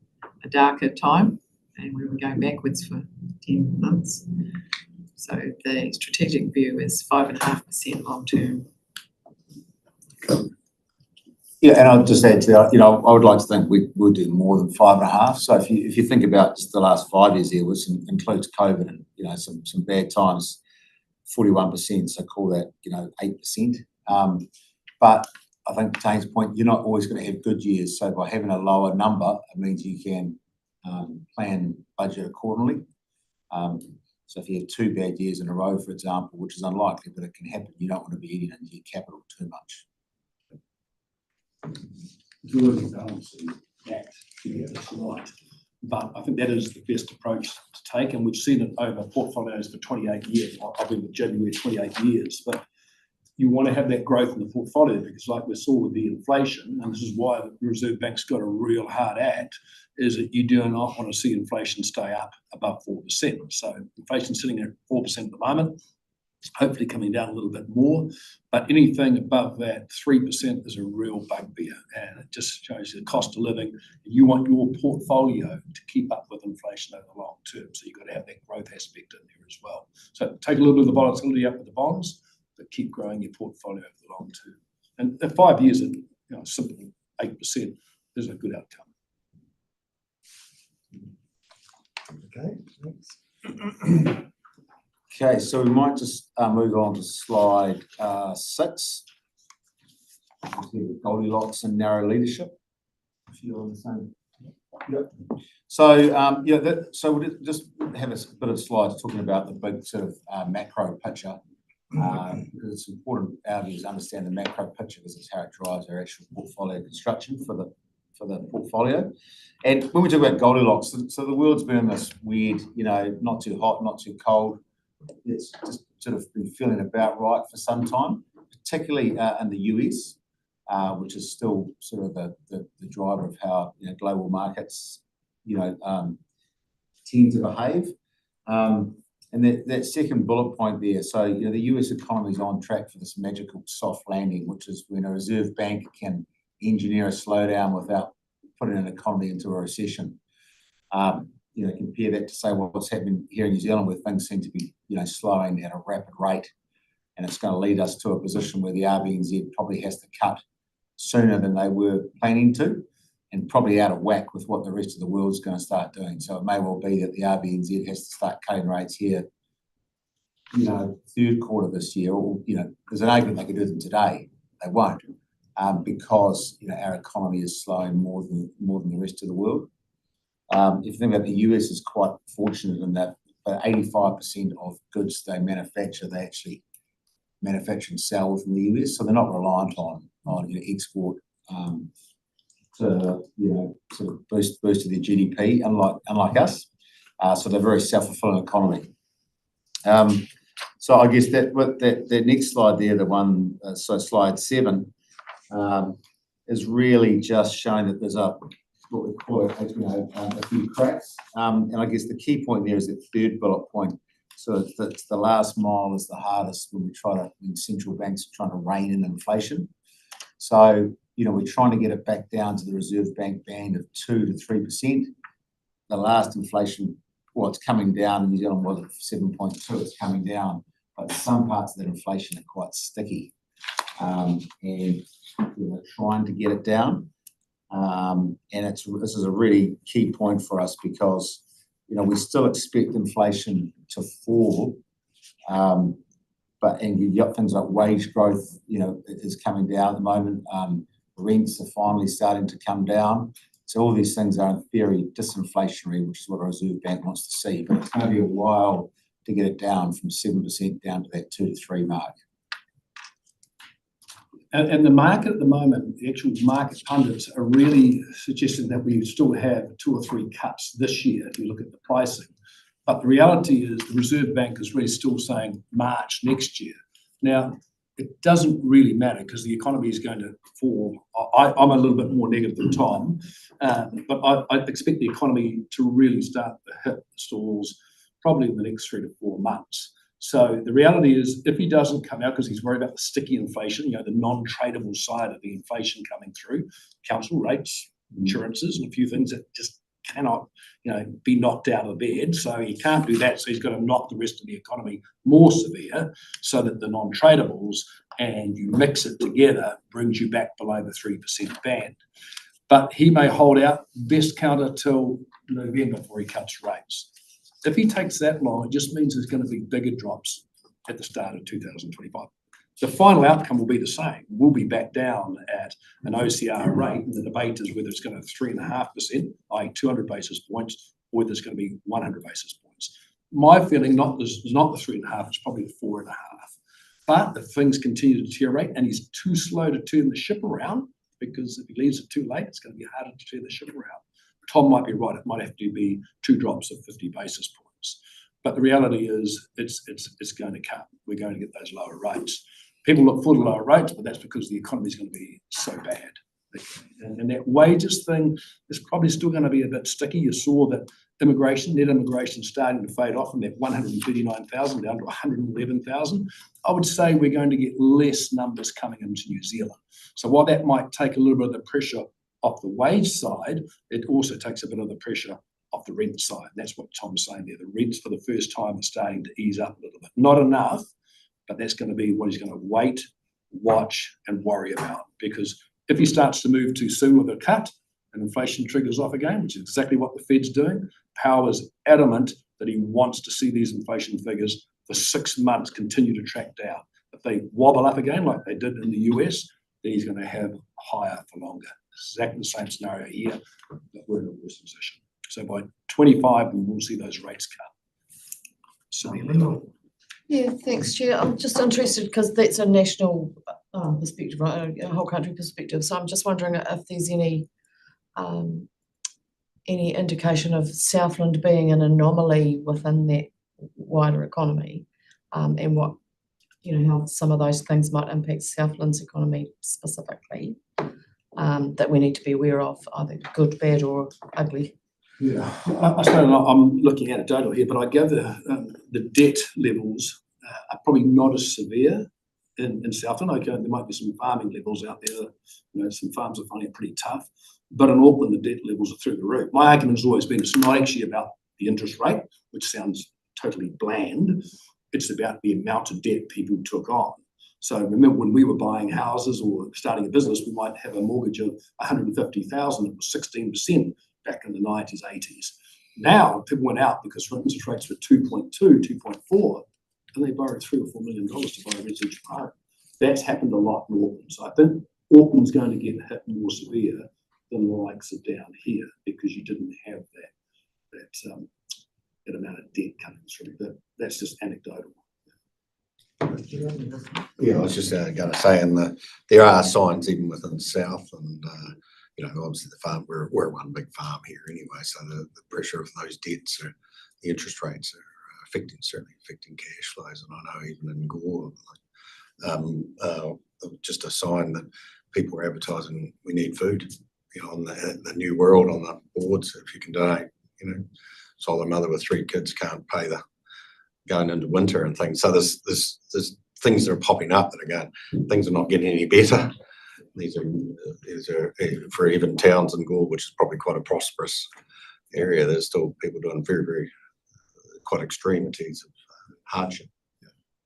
darker time and we were going backwards for 10 months. So the strategic view is 5.5% long term. Yeah, and I'll just add to that, I would like to think we'll do more than 5.5. So if you think about just the last 5 years here, which includes COVID and, some bad times, 41%, so call that, 8%. But I think to Tane's point, you're not always going to have good years. So by having a lower number, it means you can plan budget accordingly. So if you have 2 bad years in a row, for example, which is unlikely, but it can happen, you don't want to be eating into your capital too much. It's always a balancing act to get this right. But I think that is the best approach to take, and we've seen it over portfolios for 28 years. I've been with January 28 years, but you want to have that growth in the portfolio, because like we saw with the inflation, and this is why the Reserve Bank's got a real hard act, is that you do not want to see inflation stay up above 4%. So inflation's sitting at 4% at the moment, hopefully coming down a little bit more, but anything above that 3% is a real bugbear, and it just shows you the cost of living. You want your portfolio to keep up with inflation over the long term, so you've got to have that growth aspect in there as well. So take a little bit of the volatility up with the bonds, but keep growing your portfolio over the long term. And at 5 years at simple 8% is a good outcome. Okay, thanks. Okay, so we might just move on to slide 6. Goldilocks and narrow leadership. If you're on the same. Yep. So so we'll just have a bit of slides talking about the big sort of macro picture, because it's important our viewers understand the macro picture, because it's how it drives our actual portfolio construction for the portfolio. And when we talk about Goldilocks, so the world's been in this weird, not too hot, not too cold. It's just sort of been feeling about right for some time, particularly in the US, which is still sort of the driver of how global markets tend to behave. And that second bullet point there, so the US economy is on track for this magical soft landing, which is when a Reserve Bank can engineer a slowdown without putting an economy into a recession. Compare that to say what's happening here in New Zealand, where things seem to be slowing at a rapid rate, and it's going to lead us to a position where the RBNZ probably has to cut sooner than they were planning to. and probably out of whack with what the rest of the world's going to start doing. So it may well be that the RBNZ has to start cutting rates here, third quarter this year, or, there's an argument they could do them today. They won't, because, our economy is slowing more than the rest of the world. If you think about the US is quite fortunate in that 85% of goods they manufacture, they actually manufacture and sell within the US, so they're not reliant on export to sort of boost their GDP, unlike us. So they're a very self-fulfilling economy. So I guess that next slide there, the one, so slide 7, is really just showing that there's what we call a few cracks. And I guess the key point there is that third bullet point. So it's the last mile is the hardest when central banks are trying to rein in inflation. So, we're trying to get it back down to the Reserve Bank band of 2 to 3%. The last inflation, it's coming down. In New Zealand was at 7.2. It's coming down, but some parts of that inflation are quite sticky, and trying to get it down. And this is a really key point for us because we still expect inflation to fall, but you've got things like wage growth, is coming down at the moment. Rents are finally starting to come down. So all these things are in theory disinflationary, which is what a Reserve Bank wants to see. But it's going to be a while to get it down from 7% down to that 2 to 3 mark. And the market at the moment, the actual market pundits are really suggesting that we still have 2 or 3 cuts this year if you look at the pricing. But the reality is the Reserve Bank is really still saying March next year. Now, it doesn't really matter because the economy is going to fall. I'm a little bit more negative than Tom, but I expect the economy to really start to hit the stalls probably in the next 3 to 4 months. So the reality is if he doesn't come out because he's worried about the sticky inflation, the non-tradable side of the inflation coming through, council rates, insurances and a few things that just cannot, be knocked out of bed. So he can't do that. So he's got to knock the rest of the economy more severe so that the non-tradables and you mix it together brings you back below the 3% band. But he may hold out best counter till November before he cuts rates. If he takes that long, it just means there's going to be bigger drops at the start of 2025. The final outcome will be the same. We'll be back down at an OCR rate, and the debate is whether it's going to 3.5%, i.e. 200 basis points, or whether it's going to be 100 basis points. My feeling is not the 3.5, it's probably the 4.5. But if things continue to deteriorate and he's too slow to turn the ship around, because if he leaves it too late, it's going to be harder to turn the ship around. Tom might be right. It might have to be 2 drops of 50 basis points. But the reality is it's going to come. We're going to get those lower rates. People look forward to lower rates, but that's because the economy is going to be so bad. And that wages thing is probably still going to be a bit sticky. You saw that net immigration starting to fade off from that 139,000 down to 111,000. I would say we're going to get less numbers coming into New Zealand. So while that might take a little bit of the pressure off the wage side, it also takes a bit of the pressure off the rent side. And that's what Tom's saying there. The rents for the first time are starting to ease up a little bit. Not enough, but that's going to be what he's going to wait, watch, and worry about. Because if he starts to move too soon with a cut and inflation triggers off again, which is exactly what the Fed's doing, Powell is adamant that he wants to see these inflation figures for 6 months continue to track down. If they wobble up again like they did in the US, then he's going to have higher for longer. Exactly the same scenario here, but we're in a worse position. So by 25, we will see those rates cut. So, Yeah, thanks, Chair. I'm just interested because that's a national perspective, right? A whole country perspective. So I'm just wondering if there's any indication of Southland being an anomaly within that wider economy, and what, how some of those things might impact Southland's economy specifically, that we need to be aware of, either good, bad, or ugly. Yeah, I suppose I'm looking anecdotal here, but I gather the debt levels are probably not as severe in Southland. Okay, there might be some farming levels out there. Some farms are finding it pretty tough. But in Auckland, the debt levels are through the roof. My argument has always been it's not actually about the interest rate, which sounds totally bland. It's about the amount of debt people took on. So remember when we were buying houses or starting a business, we might have a mortgage of 150,000. It was 16% back in the 90s, 80s. Now people went out because interest rates were 2.2, 2.4, and they borrowed $3 or $4 million to buy a residential home. That's happened a lot in Auckland. So I think Auckland's going to get hit more severe than the likes of down here because you didn't have that amount of debt coming through. But that's just anecdotal. Yeah, I was just going to say, there are signs even within the south, and obviously the farm, we're one big farm here anyway, so the pressure of those debts, the interest rates are certainly affecting cash flows, and I know even in Gore, just a sign that people are advertising we need food, on the New World on the boards, if you can donate, solo mother with 3 kids can't pay the going into winter and things. So there's things that are popping up that are going, things are not getting any better. These are for even towns in Gore, which is probably quite a prosperous area. There's still people doing very, very quite extreme in terms of hardship.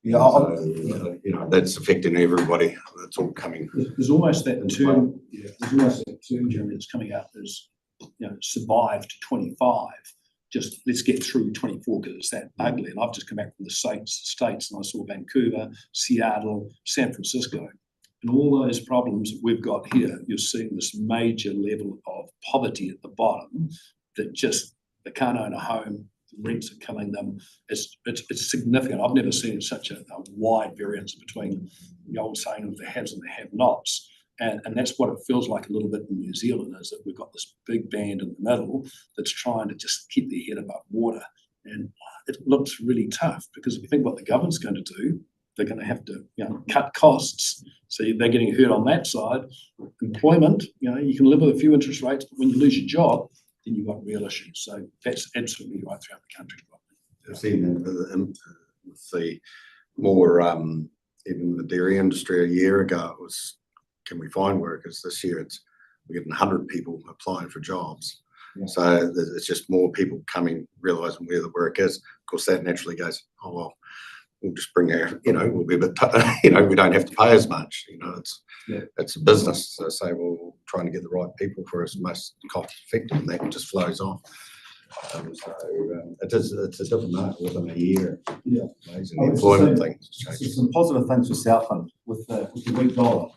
That's affecting everybody. That's all coming. There's almost that term. There's almost that term, Jeremy, that's coming out as survive to 25. Just let's get through 24 because it's that ugly. And I've just come back from the States and I saw Vancouver, Seattle, San Francisco. And all those problems that we've got here, you're seeing this major level of poverty at the bottom that just, they can't own a home, the rents are killing them. It's significant. I've never seen such a wide variance between the old saying of the haves and the have-nots. And that's what it feels like a little bit in New Zealand, is that we've got this big band in the middle that's trying to just keep their head above water. And it looks really tough because if you think what the government's going to do, they're going to have to cut costs. So they're getting hurt on that side. Employment, you can live with a few interest rates, but when you lose your job, then you've got real issues. So that's absolutely right throughout the country. I've seen the more, even the dairy industry a year ago, it was, can we find workers? This year we're getting 100 people applying for jobs. Yeah. So it's just more people coming, realising where the work is. Of course, that naturally goes, oh, well, we'll just bring our, we'll be a bit, we don't have to pay as much. It's a business. So say, well, we're trying to get the right people for us most cost effective, and that just flows off. It's a different market within a year. Yeah. Amazing. The employment things changed. Some positive things for Southland with the weak dollar.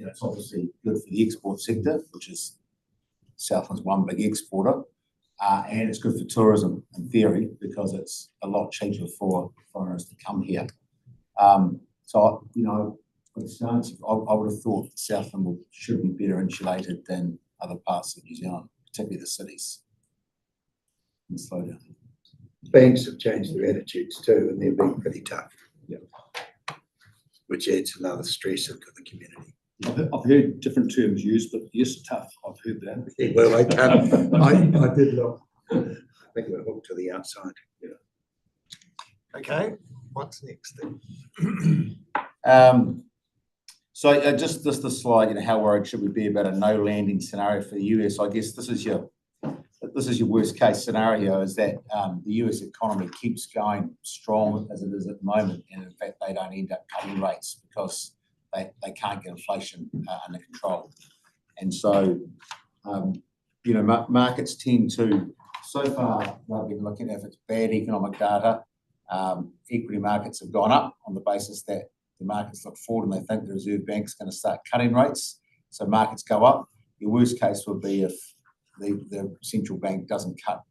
It's obviously good for the export sector, which is Southland's one big exporter, and it's good for tourism in theory because it's a lot cheaper for foreigners to come here. So with the stance, I would have thought Southland should be better insulated than other parts of New Zealand, particularly the cities. And slow down. Banks have changed their attitudes too, and they're being pretty tough. Yeah. Which adds another stressor to the community. I've heard different terms used, but yes, tough. I've heard that. Yeah, well, I did look. I think we're hooked to the outside. Yeah. Okay. What's next then? So just the slide. How worried should we be about a no landing scenario for the US? I guess this is your worst case scenario. Is that the US economy keeps going strong as it is at the moment, and in fact they don't end up cutting rates because they can't get inflation under control. And so, markets tend to, so far, what we've been looking at, if it's bad economic data, equity markets have gone up on the basis that the markets look forward and they think the Reserve Bank's going to start cutting rates. So markets go up. Your worst case would be if the central bank doesn't cut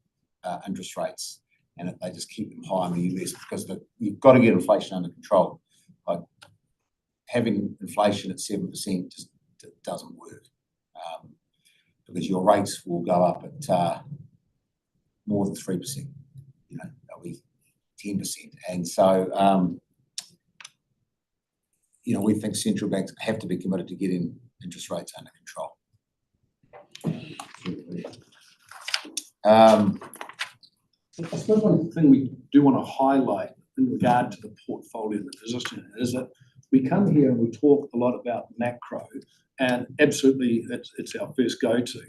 interest rates and they just keep them high in the US because you've got to get inflation under control. Like, having inflation at 7% just doesn't work because your rates will go up at more than 3%. They'll be 10%. And so, we think central banks have to be committed to getting interest rates under control. I suppose one thing we do want to highlight in regard to the portfolio and the position is that we come here and we talk a lot about macro, and absolutely it's our first go-to.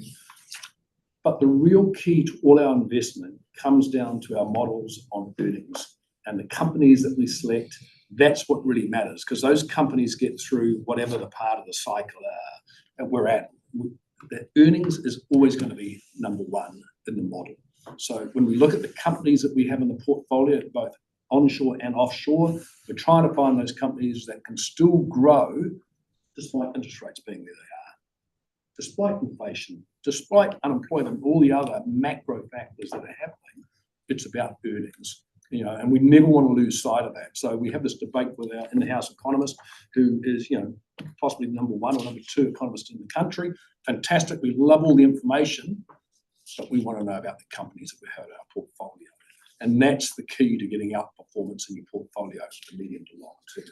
But the real key to all our investment comes down to our models on earnings and the companies that we select That's what really matters, because those companies get through whatever the part of the cycle that we're at. The earnings is always going to be number one in the model. So when we look at the companies that we have in the portfolio, both onshore and offshore, we're trying to find those companies that can still grow despite interest rates being where they are, despite inflation, despite unemployment, all the other macro factors that are happening. It's about earnings, and we never want to lose sight of that. So we have this debate with our in-house economist, who is, possibly number one or number two economist in the country. Fantastic. We love all the information, but we want to know about the companies that we have in our portfolio. And that's the key to getting outperformance in your portfolio for the medium to long term.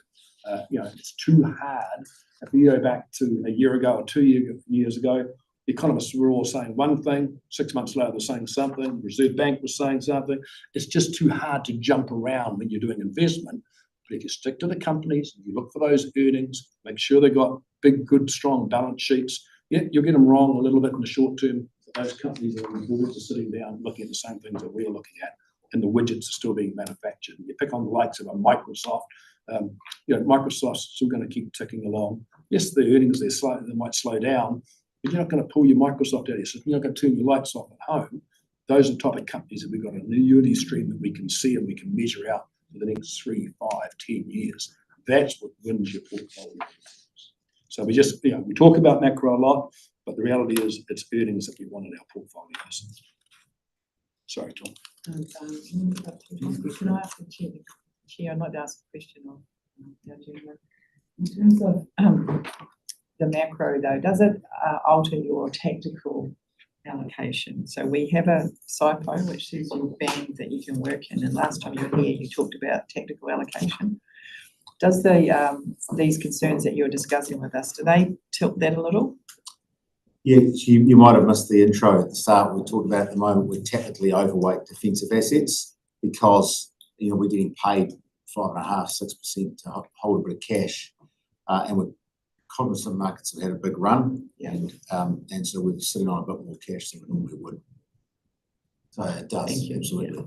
It's too hard. If you go back to a year ago or 2 years ago, the economists were all saying one thing, 6 months later they're saying something, the Reserve Bank was saying something. It's just too hard to jump around when you're doing investment. But if you stick to the companies, you look for those earnings, make sure they've got big, good, strong balance sheets. Yeah, you'll get them wrong a little bit in the short term. Those companies that are boards are sitting down looking at the same things that we're looking at, and the widgets are still being manufactured. You pick on the likes of a Microsoft. Microsoft's still going to keep ticking along. Yes, the earnings they might slow down, but you're not going to pull your Microsoft out of your system. You're not going to turn your lights off at home. Those are the type of companies that we've got an annuity stream that we can see and we can measure out for the next 3, 5, 10 years. That's what wins your portfolio. So we just, we talk about macro a lot, but the reality is it's earnings that we want in our portfolios. Sorry, Tom. Can I ask the Chair, I'd like to ask a question of the agenda. In terms of the macro though, does it alter your tactical allocation? So we have a SIPO which says your band that you can work in, and last time you were here you talked about tactical allocation. Does these concerns that you're discussing with us, do they tilt that a little? Yeah, you might have missed the intro at the start. We talked about at the moment we're technically overweight defensive assets because we're getting paid 5.5–6% to hold a bit of cash, and we're cognizant markets have had a big run, and so we're sitting on a bit more cash than we normally would. So it does, absolutely.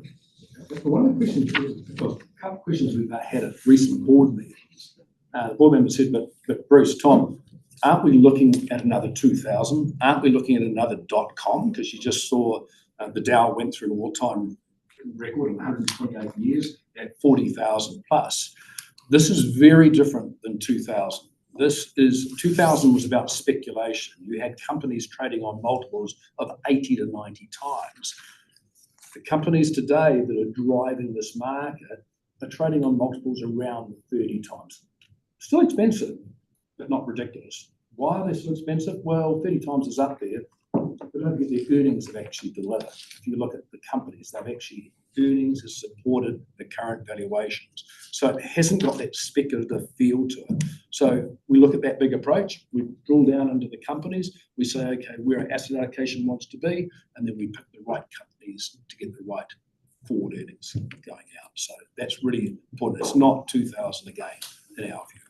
One of the questions, because a couple of questions we've had at recent board meetings, the board member said, but Bruce, Tom, aren't we looking at another 2,000? Aren't we looking at another .com? Because you just saw the Dow went through an all-time record in 128 years at 40,000 plus. This is very different than 2000. 2000 was about speculation. You had companies trading on multiples of 80 to 90 times. The companies today that are driving this market are trading on multiples around 30 times. Still expensive, but not ridiculous. Why are they so expensive? Well, 30 times is up there, but don't forget the earnings have actually delivered. If you look at the companies, earnings has supported the current valuations. So it hasn't got that speculative feel to it. So we look at that big approach, we drill down into the companies, we say, okay, where our asset allocation wants to be, and then we pick the right companies to get the right forward earnings going out. So that's really important. It's not 2000 again, in our view.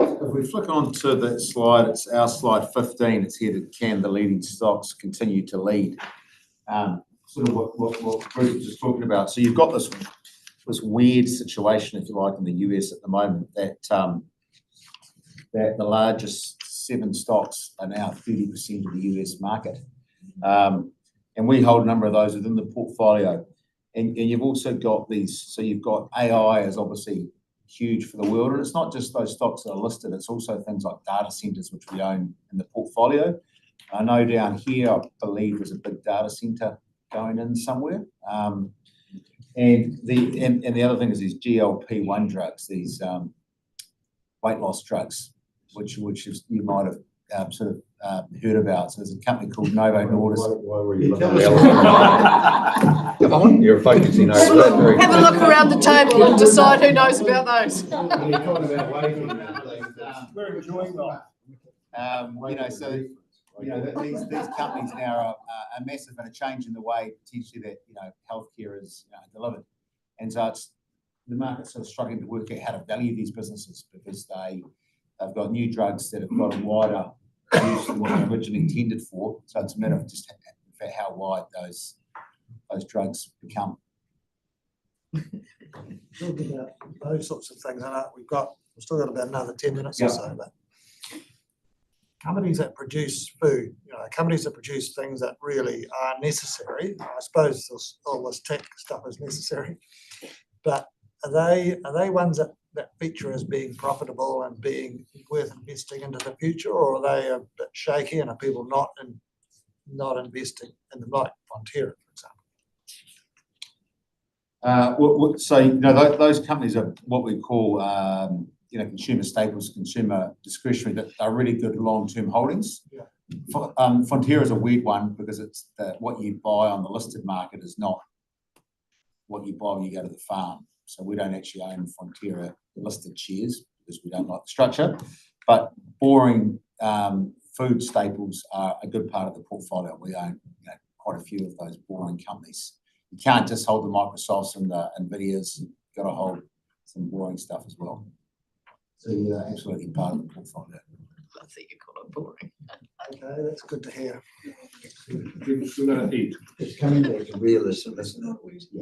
If we flick on to that slide, it's our slide 15. It's headed, can the leading stocks continue to lead? Sort of what Bruce was just talking about. So you've got this weird situation, if you like, in the US at the moment that the largest 7 stocks are now 30% of the US market. And we hold a number of those within the portfolio. And you've also got these, so you've got AI is obviously huge for the world. And it's not just those stocks that are listed, it's also things like data centers, which we own in the portfolio. I know down here, I believe there's a big data center going in somewhere. And the other thing is these GLP-1 drugs, these weight loss drugs, which is, you might have sort of heard about. So there's a company called Novo Nordisk. Why were you looking around? Come on, you're focusing over that. Have a look around the table and decide who knows about those. We're enjoying life. So these companies now are massive and a change in the way potentially that healthcare is delivered, and so it's the market's sort of struggling to work out how to value these businesses because they've got new drugs that have got a wider use than what they originally intended for. So it's a matter of just how wide those drugs become. talking about those sorts of things, and we've still got about another 10 minutes or Yeah. so, but companies that produce food, companies that produce things that really are necessary, I suppose all this tech stuff is necessary, but are they ones that feature as being profitable and being worth investing into the future, or are they a bit shaky and are people not investing in them, like Fonterra, for example? So those companies are what we call consumer staples, consumer discretionary, that are really good long-term holdings. Yeah. Fonterra is a weird one because it's what you buy on the listed market is not what you buy when you go to the farm. So we don't actually own Fonterra listed shares because we don't like the structure. But boring food staples are a good part of the portfolio. We own quite a few of those boring companies. You can't just hold the Microsofts and the Nvidias. You've got to hold some boring stuff as well. So yeah, absolutely part of the portfolio. I think you call it boring. Okay, that's good to hear. We're gonna eat. It's coming back to realism, isn't it?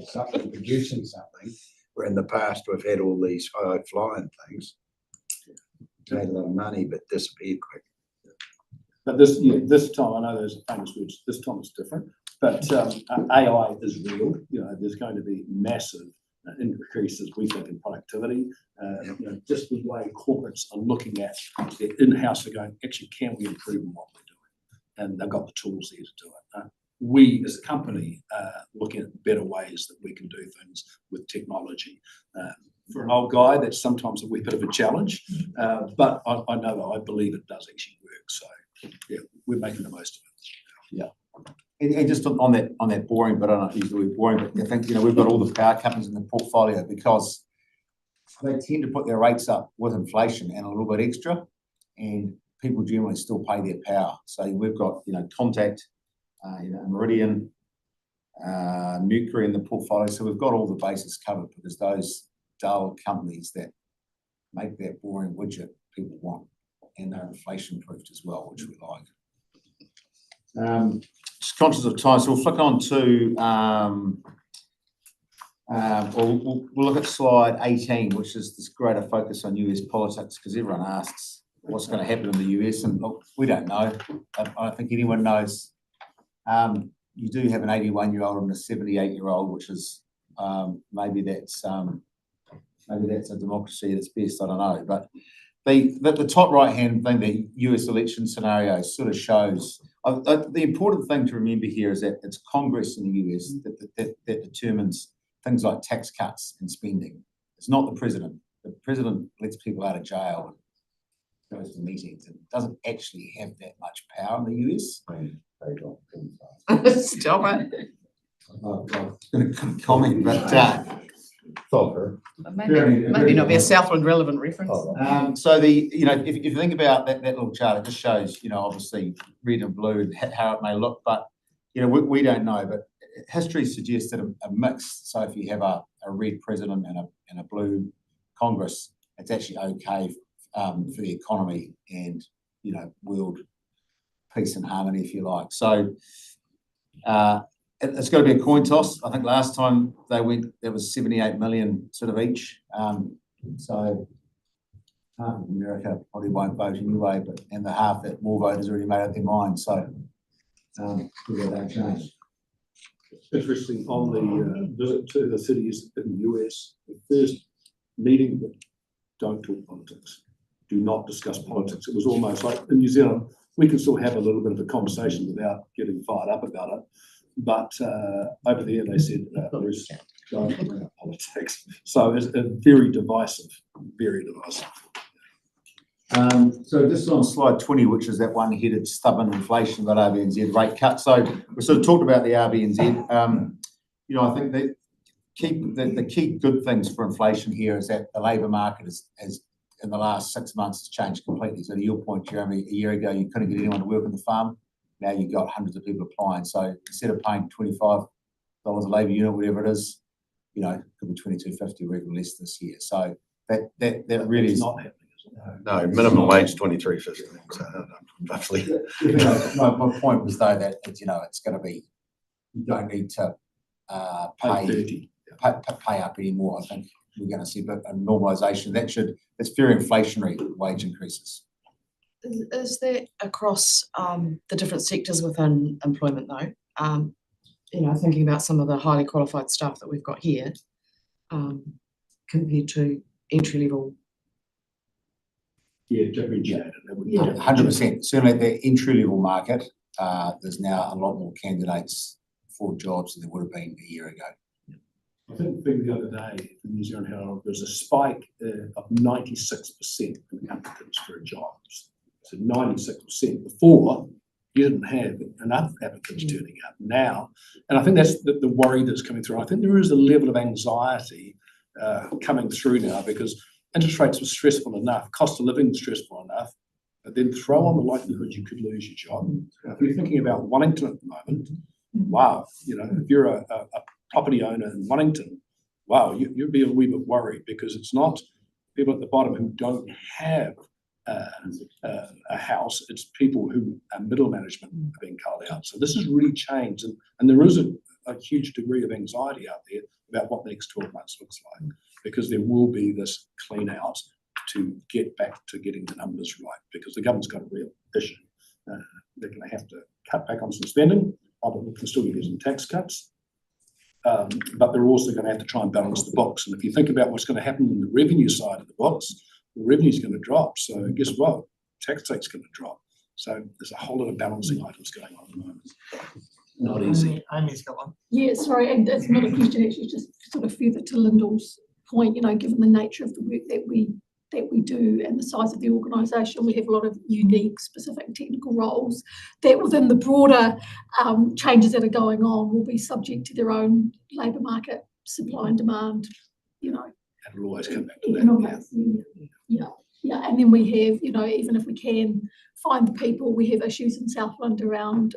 Something producing something, where in the past we've had all these high flying things, made a lot of money, but disappeared quick. But this time, I know there's a famous word, this time it's different, but AI is real. There's going to be massive increases, we think, in productivity. Just the way corporates are looking at their in-house, are going, actually, can we improve on what we're doing? And they've got the tools there to do it. We, as a company, looking at better ways that we can do things with technology. For an old guy, that's sometimes a wee bit of a challenge, but I know that I believe it does actually work. So, yeah, we're making the most of it. Yeah. And just on that boring, but I don't know if use the word boring, but I think we've got all the power companies in the portfolio because they tend to put their rates up with inflation and a little bit extra, and people generally still pay their power. So we've got Contact, Meridian, Nuclear in the portfolio. So we've got all the bases covered because those dull companies that make that boring widget people want, and they're inflation proofed as well, which we like. Just conscious of time, so we'll flick on to we'll look at slide 18, which is this greater focus on US politics, because everyone asks what's going to happen in the US, and look, we don't know. I don't think anyone knows. You do have an 81-year-old and a 78-year-old, which is maybe that's a democracy at its best. I don't know, but the top right-hand thing, the US election scenario, sort of shows. The important thing to remember here is that it's Congress in the US that determines things like tax cuts and spending. It's not the president. The president lets people out of jail and goes to meetings and doesn't actually have that much power in the US. Stop it. I was going to comment, but Maybe not be a Southland relevant reference. so if you think about that little chart, it just shows obviously red and blue and how it may look, but we don't know. But history suggests that a mix. So if you have a red president and a blue Congress, it's actually okay for the economy and world peace and harmony, if you like. So it's got to be a coin toss. I think last time they went, there was 78 million sort of each. So half of America probably won't vote anyway, and the half that more voters already made up their mind. So that change. Interesting, on the visit to the cities in the US, the first meeting, don't talk politics. Do not discuss politics. It was almost like in New Zealand, we can still have a little bit of a conversation without getting fired up about it. But over there, they said, Bruce, don't talk about politics. So it's very divisive, very divisive. So just on slide 20, which is that one-headed stubborn inflation that RBNZ rate cut. So we sort of talked about the RBNZ. I think the key good things for inflation here is that the labour market has in the last 6 months has changed completely. So to your point, Jeremy, a year ago you couldn't get anyone to work on the farm. Now you've got hundreds of people applying. So instead of paying $25 a labour unit, whatever it is, could be $22.50 or even less this year. So that really is not happening. No, minimum wage $23.50. So roughly. My point was though that it's going to be, you don't need to Pay 30. pay up anymore. I think we're going to see a bit of normalisation. It's very inflationary wage increases. Is that across the different sectors within employment though? Thinking about some of the highly qualified staff that we've got here, compared to entry level. Yeah, differentiated. 100%. Certainly the entry level market, there's now a lot more candidates for jobs than there would have been a year ago. I think the thing the other day, the New Zealand Herald, there's a spike of 96% of applicants for jobs. So 96%. Before, you didn't have enough applicants turning up. Now, and I think that's the worry that's coming through. I think there is a level of anxiety coming through now because interest rates were stressful enough, cost of living was stressful enough, but then throw on the likelihood you could lose your job. If you're thinking about Wellington at the moment, wow, if you're a property owner in Wellington, wow, you'd be a wee bit worried because it's not people at the bottom who don't have a house, it's people who are middle management are being culled out. So this has really changed, and there is a huge degree of anxiety out there about what the next 12 months looks like, because there will be this clean out to get back to getting the numbers right, because the government's got a real issue. They're going to have to cut back on some spending, but we can still get some tax cuts. But they're also going to have to try and balance the books. And if you think about what's going to happen on the revenue side of the books, the revenue's going to drop. So guess what? Tax rate's going to drop. So there's a whole lot of balancing items going on at the moment. Not easy. Amy's got one. Yeah, sorry, and it's not a question, actually, just sort of further to Lyndall's point, given the nature of the work that we do and the size of the organisation, we have a lot of unique, specific technical roles that within the broader changes that are going on will be subject to their own labour market supply and demand, And it'll always come back to that. economics. Yeah, and then we have, even if we can find the people, we have issues in Southland around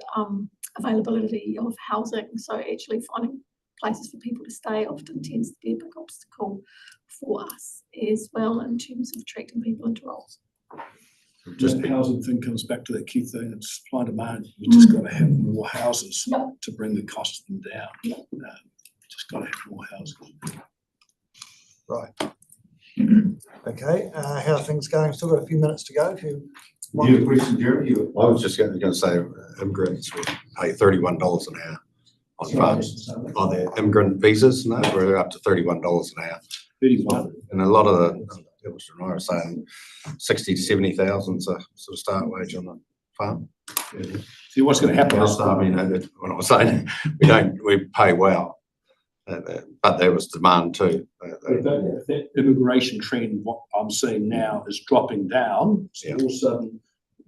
availability of housing. So actually finding places for people to stay often tends to be a big obstacle for us as well in terms of attracting people into roles. Just the housing thing comes back to that key thing, it's supply and demand. You just got to have more houses to bring the cost of them down. Just got to have more houses. Right. Okay, how are things going? Still got a few minutes to go. If you want. You have a question, Jeremy? I was just going to say, immigrants will pay $31 an hour on farms. On their immigrant visas, no, we're up to $31 an hour. 31. And a lot of the Ilveston are saying 60 to 70,000 is a sort of start wage on a farm. See, what's going to happen is, I mean, when I was saying we pay well, but there was demand too. that immigration trend, what I'm seeing now is dropping down. So all of a sudden,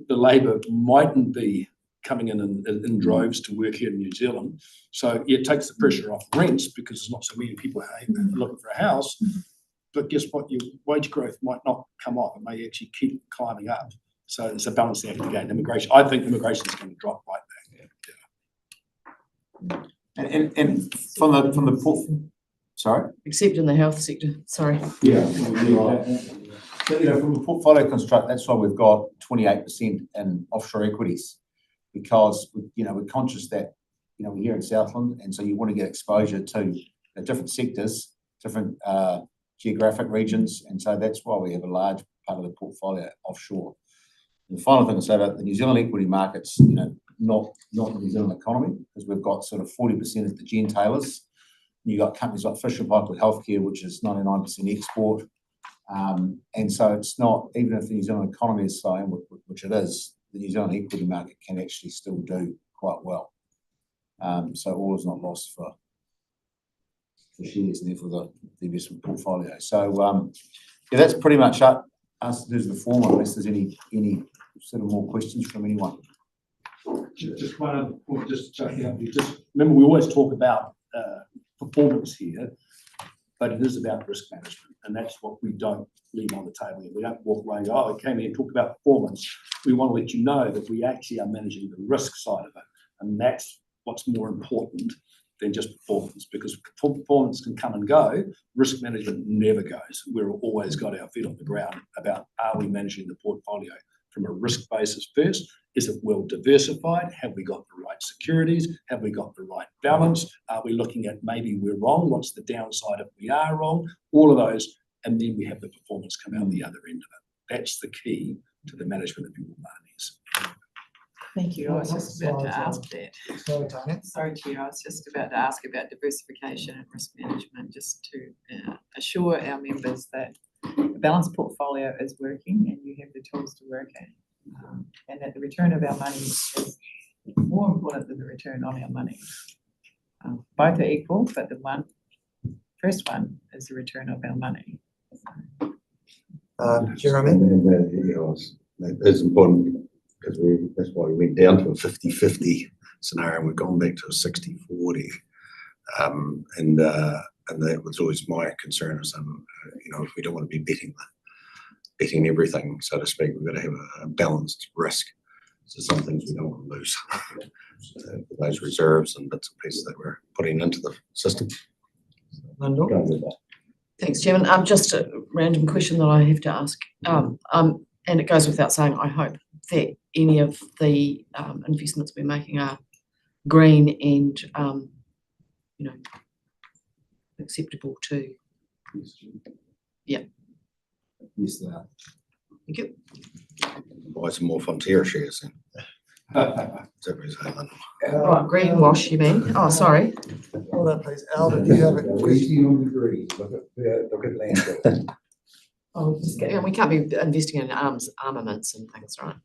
the labour mightn't be coming in droves to work here in New Zealand. So it takes the pressure off rents because there's not so many people looking for a house. But guess what? Your wage growth might not come off. It may actually keep climbing up. So it's a balancing act again. Immigration, I think immigration is going to drop right back. And from the sorry? Except in the health sector, sorry. Yeah. So, from a portfolio construct, that's why we've got 28% in offshore equities, because we're conscious that we're here in Southland, and so you want to get exposure to different sectors, different geographic regions, and so that's why we have a large part of the portfolio offshore. And the final thing to say about the New Zealand equity markets, not the New Zealand economy, because we've got sort of 40% of the gentailers. You've got companies like Fisher & Paykel Healthcare, which is 99% export. And so it's not, even if the New Zealand economy is slowing, which it is, the New Zealand equity market can actually still do quite well. So all is not lost for shares and therefore the investment portfolio. So that's pretty much us to do the form, unless there's any sort of more questions from anyone. Just one other point, just checking up. Just remember, we always talk about performance here, but it is about risk management, and that's what we don't leave on the table. We don't walk away and go, "Oh, I came here and talk about performance." We want to let you know that we actually are managing the risk side of it, and that's what's more important than just performance, because performance can come and go. Risk management never goes. We've always got our feet on the ground about, are we managing the portfolio from a risk basis first? Is it well diversified? Have we got the right securities? Have we got the right balance? Are we looking at maybe we're wrong? What's the downside if we are wrong? All of those, and then we have the performance come out the other end of it. That's the key to the management of your monies. Thank you. I was just about to ask that. Sorry, Tanya. Sorry, Chair. I was just about to ask about diversification and risk management, just to assure our members that the balanced portfolio is working and you have the tools to work it. And that the return of our money is more important than the return on our money. Both are equal, but the first one is the return of our money. Jeremy? It's important because that's why we went down to a 50-50 scenario and we've gone back to a 60-40. And that was always my concern is, if we don't want to be betting everything, so to speak, we've got to have a balanced risk. So some things we don't want to lose. Those reserves and bits and pieces that we're putting into the system. Lyndall? Thanks, Chairman. Just a random question that I have to ask. And it goes without saying, I hope that any of the investments we're making are green and, acceptable to. Yeah. Yes, they are. Thank you. Buy some more Fonterra shares then. Is that what you're saying, Lyndall? Oh, greenwash, you mean? Oh, sorry. Hold on, please. Alden, do you have a question? Easy on the greens, look at landfill. Oh, we can't be investing in armaments and things, right?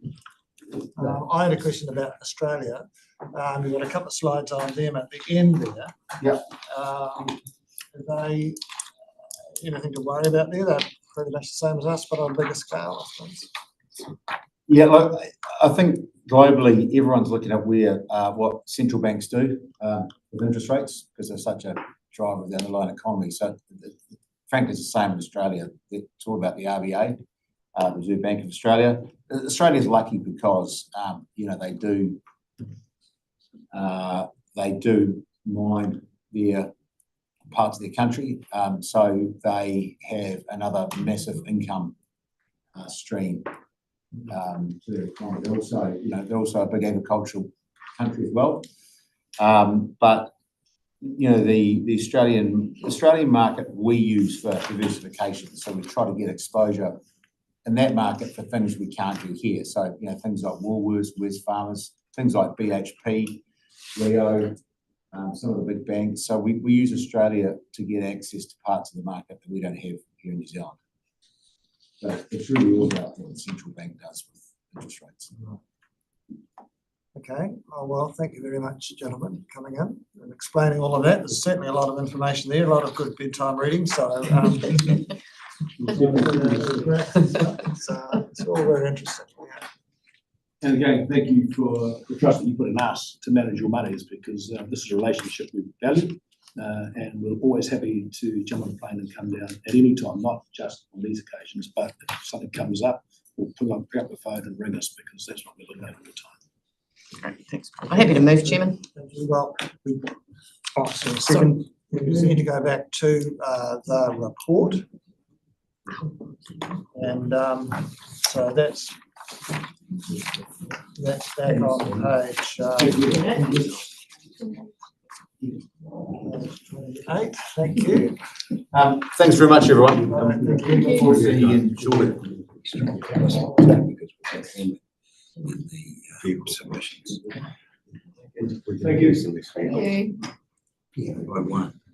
I had a question about Australia. We've got a couple of slides on them at the end there. Yep. Are they anything to worry about there? They're pretty much the same as us, but on a bigger scale, I suppose. Yeah, look, I think globally everyone's looking at what central banks do with interest rates because they're such a driver of the underlying economy. So, frankly, it's the same in Australia. It's all about the RBA, Reserve Bank of Australia. Australia's lucky because they do mine their parts of their country, so they have another massive income stream to their economy. They're also a big agricultural country as well. But the Australian market we use for diversification, so we try to get exposure in that market for things we can't do here. So things like Woolworths, Wesfarmers, things like BHP, Rio, some of the big banks. So we use Australia to get access to parts of the market that we don't have here in New Zealand. So it's really all about what the central bank does with interest rates. Okay. Oh, well, thank you very much, gentlemen, for coming in and explaining all of that. There's certainly a lot of information there, a lot of good bedtime reading. So it's all very interesting. Yeah. And again, thank you for the trust that you put in us to manage your monies because this is a relationship we value and we're always happy to jump on a plane and come down at any time, not just on these occasions, but if something comes up, we'll pick up the phone and ring us because that's what we're looking at all the time. Great, thanks. I'm happy to move, Chairman. Well, second, we need to go back to the report. And so that's back on page 28. Thank you. Thanks very much, everyone. Thank you. See you shortly. Field submissions. Thank you.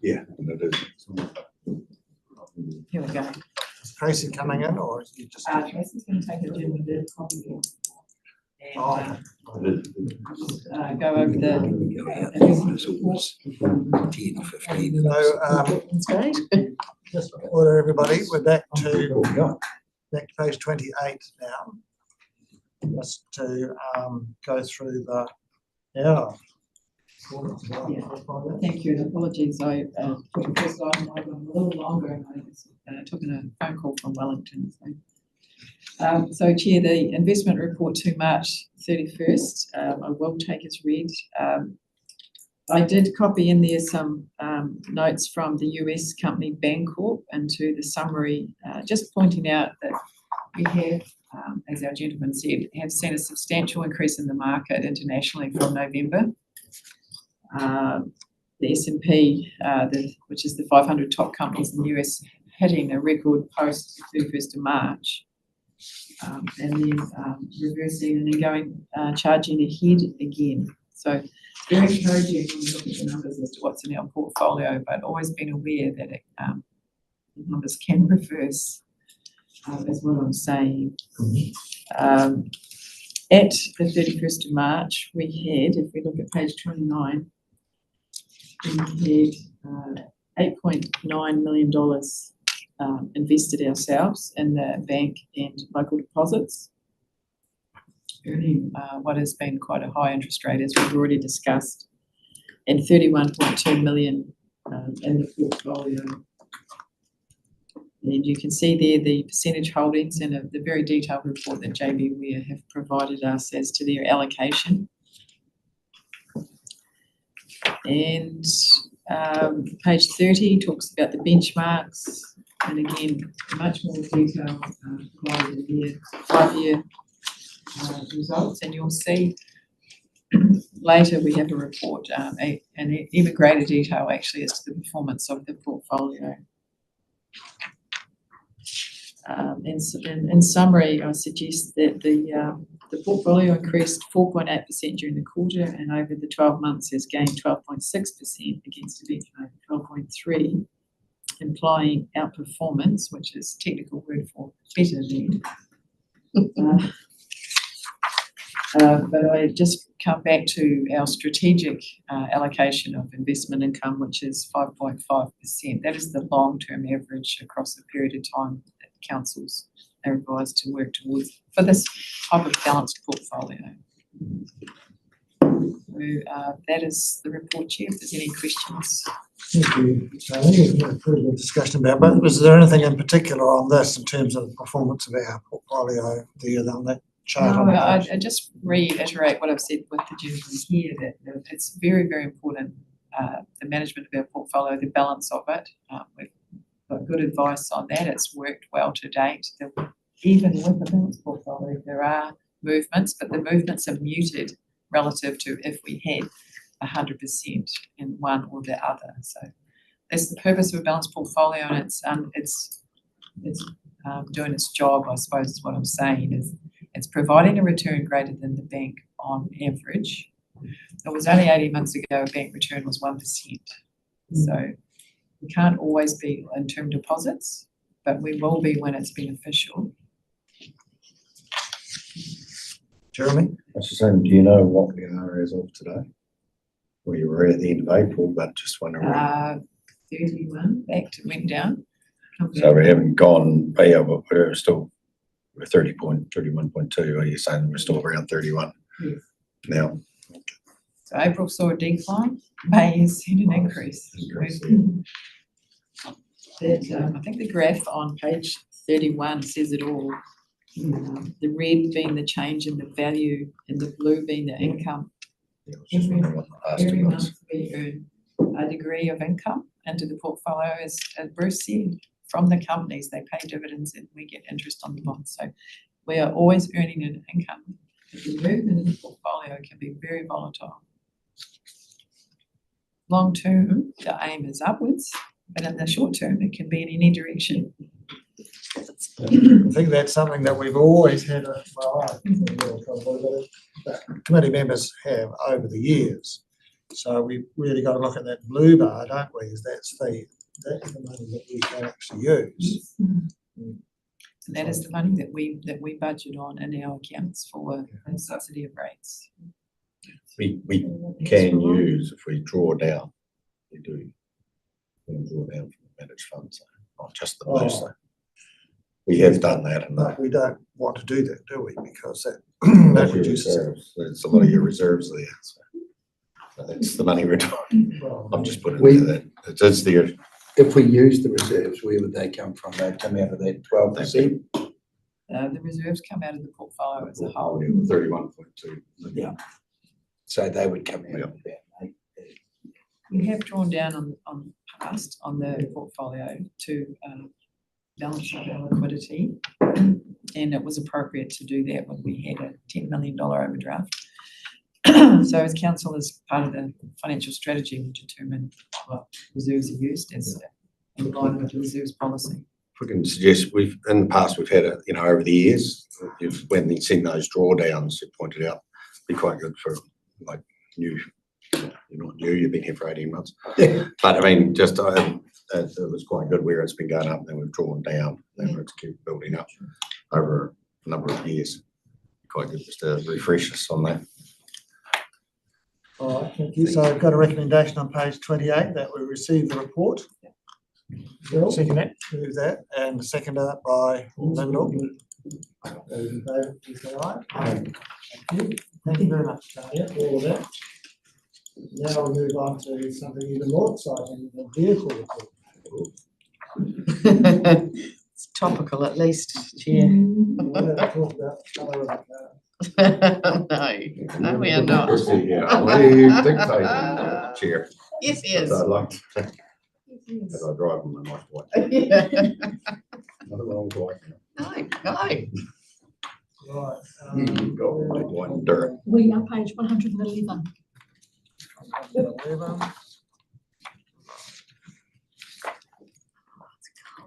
Yeah, and it is. Here we go. Is Tracy coming in or is he just? Tracy's going to take a agenda copy and go over So, just to order everybody, we're back to page 28 now. Just to go through the, Thank you, and apologies, I took the first item over a little longer and I took a phone call from Wellington. So Chair, the investment report to March 31st, I will take as read. I did copy in there some notes from the US company Bancorp into the summary, just pointing out that we have, as our gentleman said, have seen a substantial increase in the market internationally from November. the S&P, which is the 500 top companies in the US, hitting a record post 31st of March. And then reversing and then going, charging ahead again. So very encouraging when we look at the numbers as to what's in our portfolio, but always been aware that the numbers can reverse, is what I'm saying. At the 31st of March, we had, if we look at page 29, we had $8.9 million invested ourselves in the bank and local deposits, earning what has been quite a high interest rate, as we've already discussed, and 31.2 million in the portfolio. And you can see there the percentage holdings in the very detailed report that JB Ware have provided us as to their allocation. And page 30 talks about the benchmarks, and again, much more detail provided in here, 5-year results, and you'll see later we have a report, and even greater detail actually as to the performance of the portfolio. In summary, I suggest that the portfolio increased 4.8% during the quarter, and over the 12 months has gained 12.6% against a benchmark of 12.3%, implying outperformance, which is a technical word for better than. But I just come back to our strategic allocation of investment income, which is 5.5%. That is the long-term average across a period of time that councils are advised to work towards for this type of balanced portfolio. So that is the report, Chair. If there's any questions. Thank you, Charlie. We've had a pretty good discussion about, but was there anything in particular on this in terms of the performance of our portfolio there on that chart? No, I just reiterate what I've said with the gentleman here, that it's very, very important, the management of our portfolio, the balance of it. We've got good advice on that. It's worked well to date. Even with the balanced portfolio, there are movements, but the movements are muted relative to if we had 100% in one or the other. So that's the purpose of a balanced portfolio, and it's doing its job, I suppose is what I'm saying, is it's providing a return greater than the bank on average. It was only 18 months ago, a bank return was 1%. So we can't always be in term deposits, but we will be when it's beneficial. Jeremy? I was just saying, do you know what we are as of today? Well, you were at the end of April, but just wondering. 31, went down. So we haven't gone, yeah, but we're still, we're 31.2. Are you saying we're still around 31 Yes. now? So April saw a decline, May has seen an increase. I think the graph on page 31 says it all. The red being the change in the value and the blue being the income. Yeah, I was just wondering what the last Every two month months. we earn a degree of income into the portfolio, as Bruce said, from the companies. They pay dividends and we get interest on the bonds. So we are always earning an income. But the movement in the portfolio can be very volatile. Long term, the aim is upwards, but in the short term, it can be in any direction. I think that's something that we've always had committee members have over the years. So we've really got to look at that blue bar, don't we? That's the money that we can actually use. And that is the money that we budget on in our accounts for the subsidy of rates. We can use if we draw down. We do. We can draw down from the managed funds, not just the blue. So we have done that, and But we don't want to do that, do we? Because that reduces. There's a lot of your reserves there. So that's the money we're doing. I'm just putting it there. It's there. If we use the reserves, where would they come from? They come out of that 12%? The reserves come out of the portfolio as a whole. 31.2. Yeah. So they would come out of that. We have drawn down on the portfolio to balance out our liquidity, and it was appropriate to do that when we had a $10 million overdraft. So as council, as part of the financial strategy, we determine what reserves are used as in line with the reserves policy. If we can suggest, in the past, we've had over the years, when you've seen those drawdowns, you pointed out, be quite good for like new, you're not new, you've been here for 18 months. Yeah. But I mean, just, it was quite good where it's been going up, then we've drawn down, then it's keep building up over a number of years. Quite good just to refresh us on that. All right, thank you. So I've got a recommendation on page 28 that we receive the report. Bill, Second that. move that, and the seconder by Lyndall. Those in favour, please say aye. Thank you. Thank you very much, Talia, for all of that. Now we move on to something even more exciting, the vehicle report. It's topical at least, Chair. We're going to talk about the colour of the car. No, we are not. Yeah, leave dictating, Chair. Yes, he But is. I'd like to, as I drive on my nice white, Yeah. not a wrong white. No, no. Right. You've got white, white and dirt. We are page 111. 11.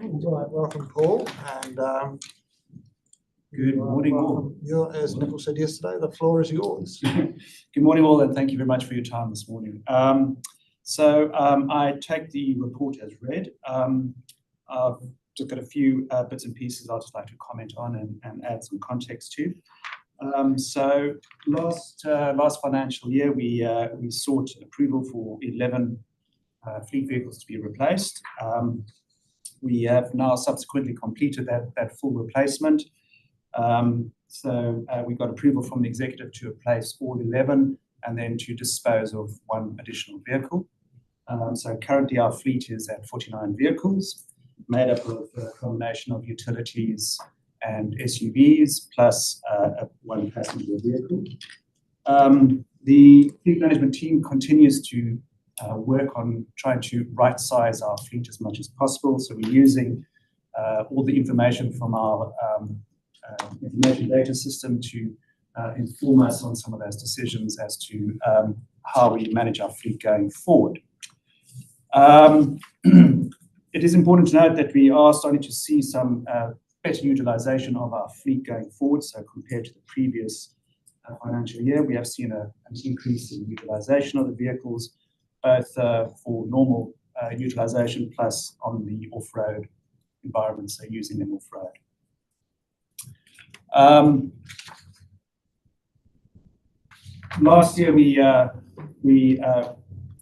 Right, welcome, Paul, and Good morning, all. You're, as Nicole said yesterday, the floor is yours. Good morning, all, and thank you very much for your time this morning. I take the report as read. I've just got a few bits and pieces I'd just like to comment on and add some context to. Last financial year, we sought approval for 11 fleet vehicles to be replaced. We have now subsequently completed that full replacement. We got approval from the executive to replace all 11 and then to dispose of one additional vehicle. Currently our fleet is at 49 vehicles, made up of a combination of utilities and SUVs plus one passenger vehicle. The fleet management team continues to work on trying to right-size our fleet as much as possible. So we're using all the information from our information data system to inform us on some of those decisions as to how we manage our fleet going forward. It is important to note that we are starting to see some better utilization of our fleet going forward. So compared to the previous financial year, we have seen an increase in utilization of the vehicles, both for normal utilization plus on the off-road environment, so using them off-road. Last year we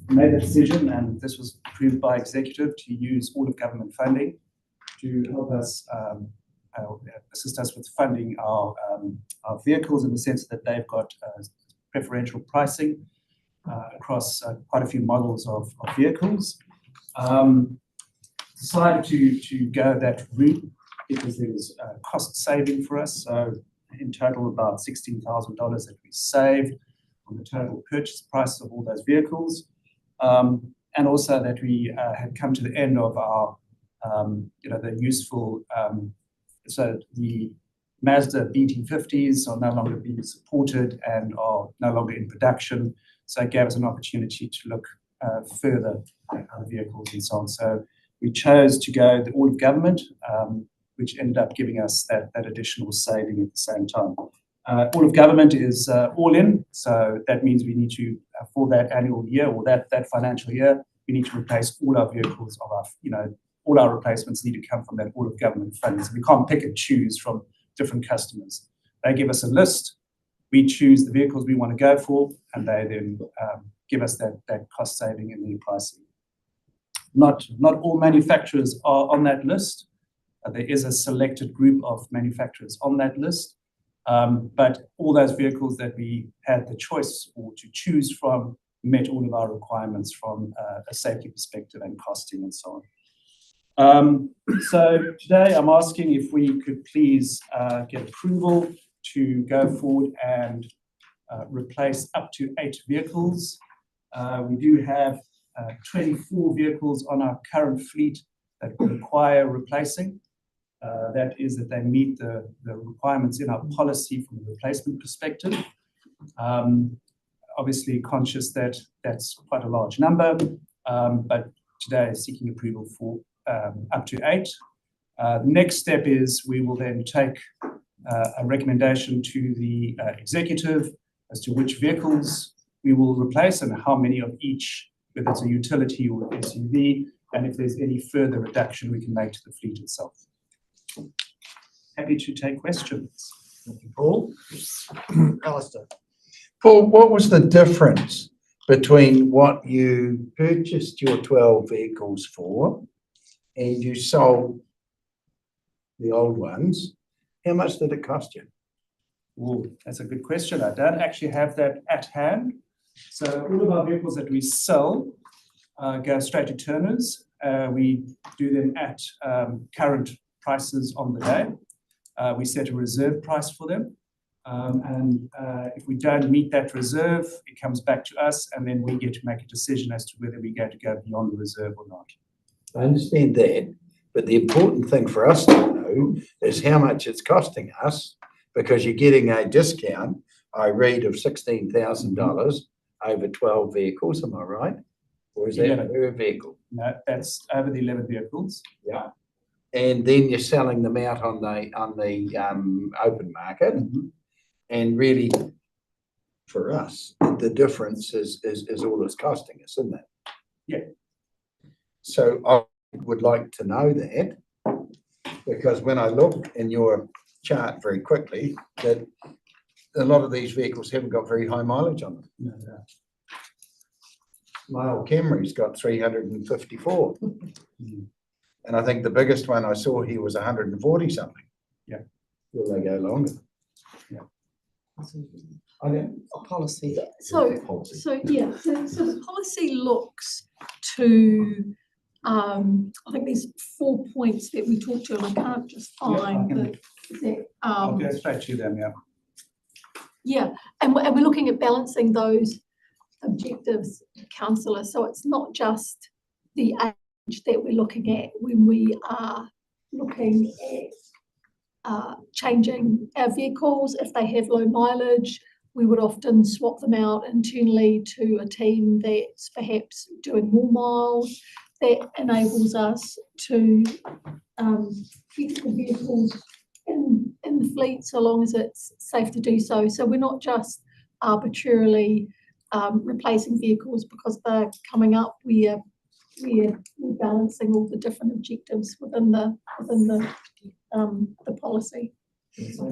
made a decision, and this was approved by executive, to use all of government funding to help us assist us with funding our vehicles, in the sense that they've got preferential pricing across quite a few models of vehicles. Decided to go that route because there was cost saving for us. So in total, about $16,000 that we saved on the total purchase price of all those vehicles. And also that we had come to the end of our, the useful, so the Mazda BT50s are no longer being supported and are no longer in production. So it gave us an opportunity to look further at other vehicles and so on. So we chose to go the all of government, which ended up giving us that additional saving at the same time. All of government is all in, so that means we need to, for that annual year or that financial year, we need to replace all our vehicles of our, all our replacements need to come from that all of government funds. We can't pick and choose from different customers. They give us a list, we choose the vehicles we want to go for, and they then give us that cost saving in the pricing. Not all manufacturers are on that list. There is a selected group of manufacturers on that list. But all those vehicles that we had the choice or to choose from met all of our requirements from a safety perspective and costing and so on. So today I'm asking if we could please get approval to go forward and replace up to 8 vehicles. We do have 24 vehicles on our current fleet that require replacing. That is that they meet the requirements in our policy from a replacement perspective. obviously conscious that that's quite a large number, but today is seeking approval for up to 8. The next step is we will then take a recommendation to the executive as to which vehicles we will replace and how many of each, whether it's a utility or SUV, and if there's any further reduction we can make to the fleet itself. Happy to take questions. Thank you, Paul. Alistair. Paul, what was the difference between what you purchased your 12 vehicles for and you sold the old ones? How much did it cost you? Oh, that's a good question. I don't actually have that at hand. So all of our vehicles that we sell go straight to Turners. We do them at current prices on the day. We set a reserve price for them. And if we don't meet that reserve, it comes back to us and then we get to make a decision as to whether we're going to go beyond the reserve or not. I understand that, but the important thing for us to know is how much it's costing us, because you're getting a discount, I read, of $16,000 over 12 vehicles, am I right? Or is that 11. per vehicle? No, that's over the 11 vehicles. Yeah. And then you're selling them out on the open market. And really, for us, the difference is all it's costing us, isn't it? Yeah. So I would like to know that, because when I look in your chart very quickly, that a lot of these vehicles haven't got very high mileage on them. No. My old Camry's got 354. And I think the biggest one I saw here was 140 something. Yeah. Will they go longer? I don't. A policy. So the policy looks to, I think there's 4 points that we talked to, and I can't just find I'll go straight to them, yeah. Yeah, and we're looking at balancing those objectives, councillor. So it's not just the age that we're looking at when we are looking at changing our vehicles. If they have low mileage, we would often swap them out internally to a team that's perhaps doing more miles. That enables us to keep the vehicles in the fleet so long as it's safe to do so. So we're not just arbitrarily replacing vehicles because they're coming up. We're balancing all the different objectives within the policy.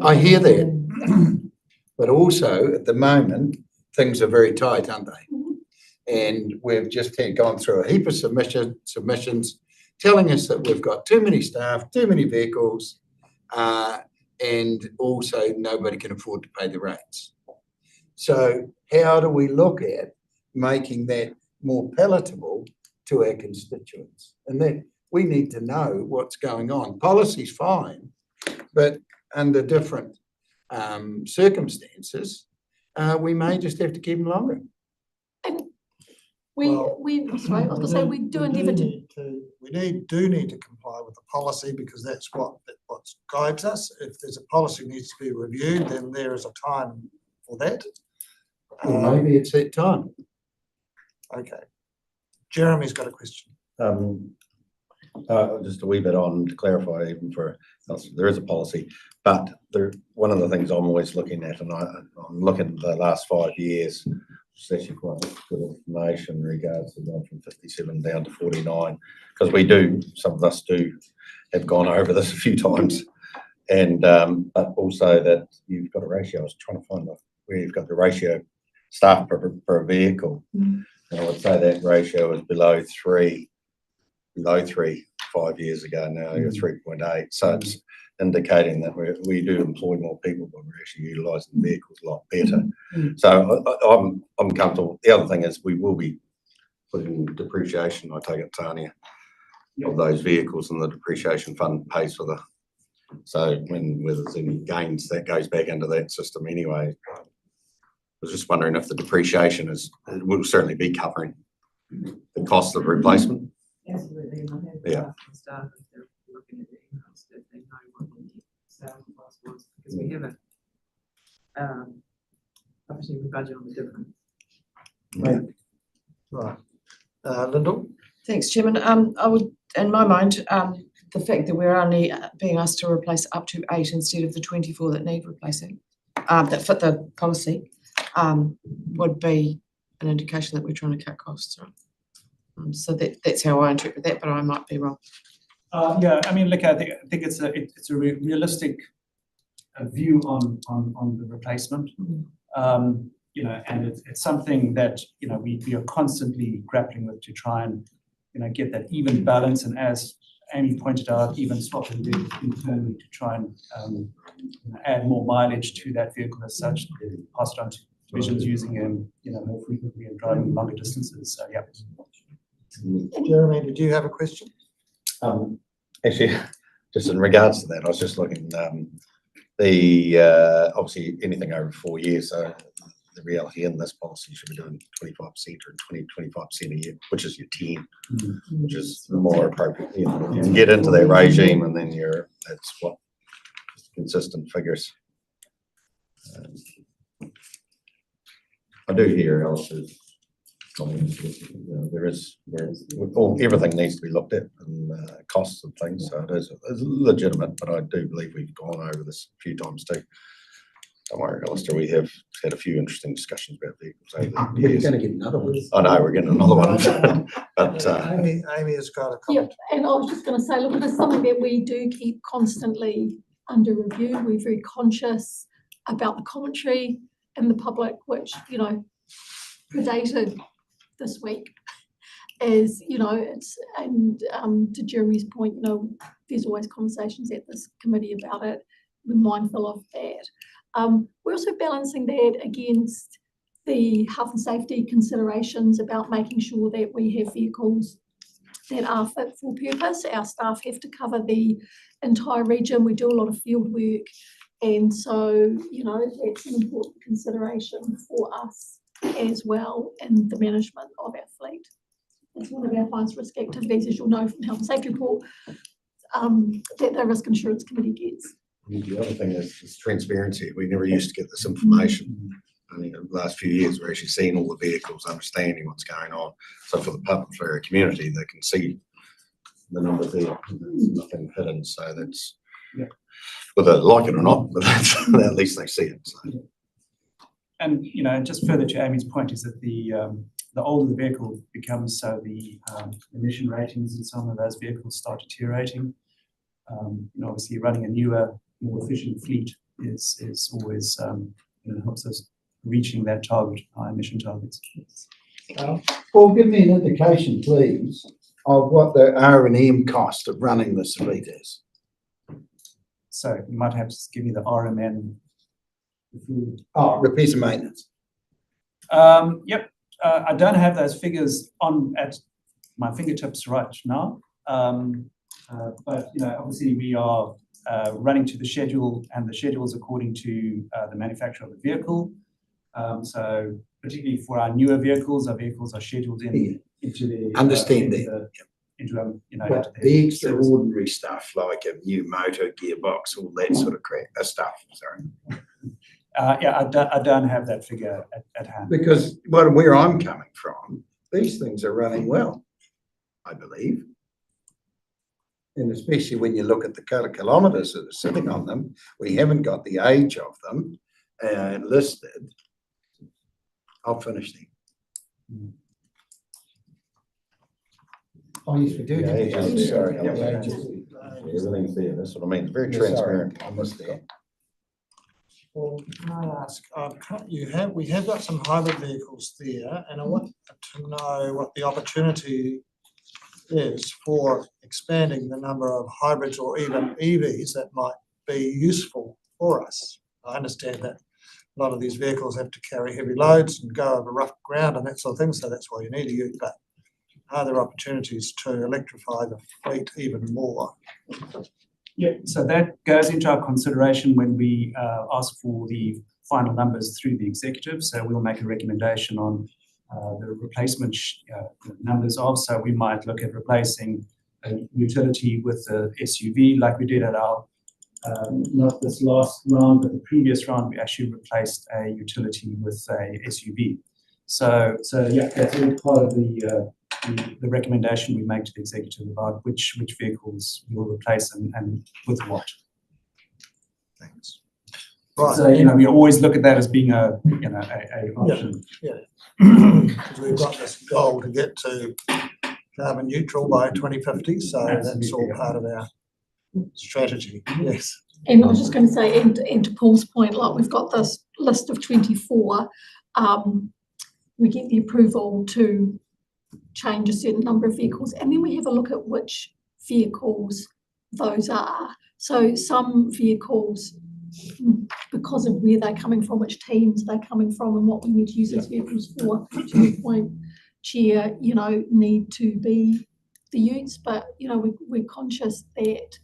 I hear that, but also at the moment things are very tight, aren't they? And we've just gone through a heap of submissions telling us that we've got too many staff, too many vehicles, and also nobody can afford to pay the rates. So how do we look at making that more palatable to our constituents? And that we need to know what's going on. Policy's fine, but under different circumstances, we may just have to keep them longer. And we we do endeavour to. We do need to comply with the policy, because that's what guides us. If there's a policy needs to be reviewed, then there is a time for that. Well, maybe it's that time. Okay. Jeremy's got a question. Just a wee bit on to clarify, even for us, there is a policy, but one of the things I'm always looking at, and I'm looking at the last 5 years, which is actually quite good information in regards to going from 57 down to 49, because some of us have gone over this a few times, and but also that you've got a ratio. I was trying to find where you've got the ratio staff per vehicle, and I would say that ratio is below 3 5 years ago. Now you're 3.8, so it's indicating that we do employ more people, but we're actually utilising the vehicles a lot better. So I'm comfortable. The other thing is we will be putting depreciation, I take it, Tanya, of those vehicles, and the depreciation fund pays for so whether there's any gains, that goes back into that system anyway. I was just wondering if the depreciation it will certainly be covering the cost of replacement. Absolutely. Yeah. Staff, if they're looking at the emails, that they know what the sales price was, because we have obviously we budget on the different Right. Lyndall? Thanks, Chairman. I would, in my mind, the fact that we're only being asked to replace up to 8 instead of the 24 that need replacing, that fit the policy, would be an indication that we're trying to cut costs. Right? So that's how I interpret that, but I might be wrong. Yeah, I mean, look, I think it's a realistic view on the replacement. You know, and it's something that, you know, we are constantly grappling with to try and, you know, get that even balance, and as Amy pointed out, even swap and do internally to try and you know, add more mileage to that vehicle as such, pass it on to divisions using them, you know, more frequently and driving longer distances. So yeah. Jeremy, did you have a question? Actually, just in regards to that, I was just looking, obviously anything over 4 years, so the reality in this policy should be doing 25% or 25% a year, which is your 10, which is more appropriate. You know, you can get into that regime and then that's what consistent figures. I do hear Alice's comments. You know, everything needs to be looked at, and costs and things. So it is legitimate, but I do believe we've gone over this a few times too. Don't worry, Alistair, we have had a few interesting discussions about vehicles over the We're years. going to get another one. I know, we're getting another one. But Amy has got a Yeah, comment. and I was just going to say, look, it is something that we do keep constantly under review. We're very conscious about the commentary in the public, which, you know, predated this week. Is, you know, it's, and to Jeremy's point, you know, there's always conversations at this committee about it. We're mindful of that. We're also balancing that against the health and safety considerations about making sure that we have vehicles that are fit for purpose. Our staff have to cover the entire region. We do a lot of field work, and so, you know, that's an important consideration for us as well in the management of our fleet. It's one of our highest risk activities, as you'll know from the Health and Safety Report, that the Risk Insurance Committee gets. the other thing is transparency. We never used to get this information. Only the last few years, we're actually seeing all the vehicles, understanding what's going on. So for the public, for our community, they can see the numbers there. There's nothing hidden. So that's, whether they like it or not, but that's, at least they see it. So. And, you know, just further to Amy's point is that the older the vehicle becomes, so the emission ratings in some of those vehicles start deteriorating. You know, obviously running a newer, more efficient fleet is always, you know, helps us reaching that target, our emission targets. Paul, give me an indication, please, of what the R&M cost of running this fleet is. So you might have to give me the RMN. Oh, repairs and maintenance. Yep, I don't have those figures on at my fingertips right now. But, you know, obviously we are running to the schedule, and the schedule is according to the manufacturer of the vehicle. So particularly for our newer vehicles, our vehicles are scheduled in into the Understand into that. the, into you know, But into the service. extraordinary stuff like a new motor, gearbox, all that sort of crap, stuff, sorry. Yeah, I don't have that figure at hand. Because where I'm coming from, these things are running well, I believe. And especially when you look at the kilometres that are sitting on them, we haven't got the age of them listed. I'll finish there. Oh, yes, we do. Yeah, have the ages, age. sorry. Yeah, Yeah, ages. Everything's there. That's what I mean. It's very Yeah, sorry, transparent. I missed that. Well, can I ask, we have got some hybrid vehicles there, and I want to know what the opportunity is for expanding the number of hybrids or even EVs that might be useful for us. I understand that a lot of these vehicles have to carry heavy loads and go over rough ground and that sort of thing, so that's why you need a ute, but are there opportunities to electrify the fleet even more? Yeah, so that goes into our consideration when we ask for the final numbers through the executive. So we'll make a recommendation on the replacement numbers of. So we might look at replacing a utility with a SUV like we did at our, not this last round, but the previous round, we actually replaced a utility with a SUV. So yeah, that's all part of the recommendation we make to the executive about which vehicles we will replace and with what. Thanks. Right. So, we always look at that as being a option. Because we've got this goal to get to carbon neutral by 2050, so that's all part of our strategy. Yes. And I was just going to say, and to Paul's point, like we've got this list of 24, we get the approval to change a certain number of vehicles, and then we have a look at which vehicles those are. So some vehicles, because of where they're coming from, which teams they're coming from, and what we need to use those vehicles for, to your point, Chair, need to be the utes, but we're conscious that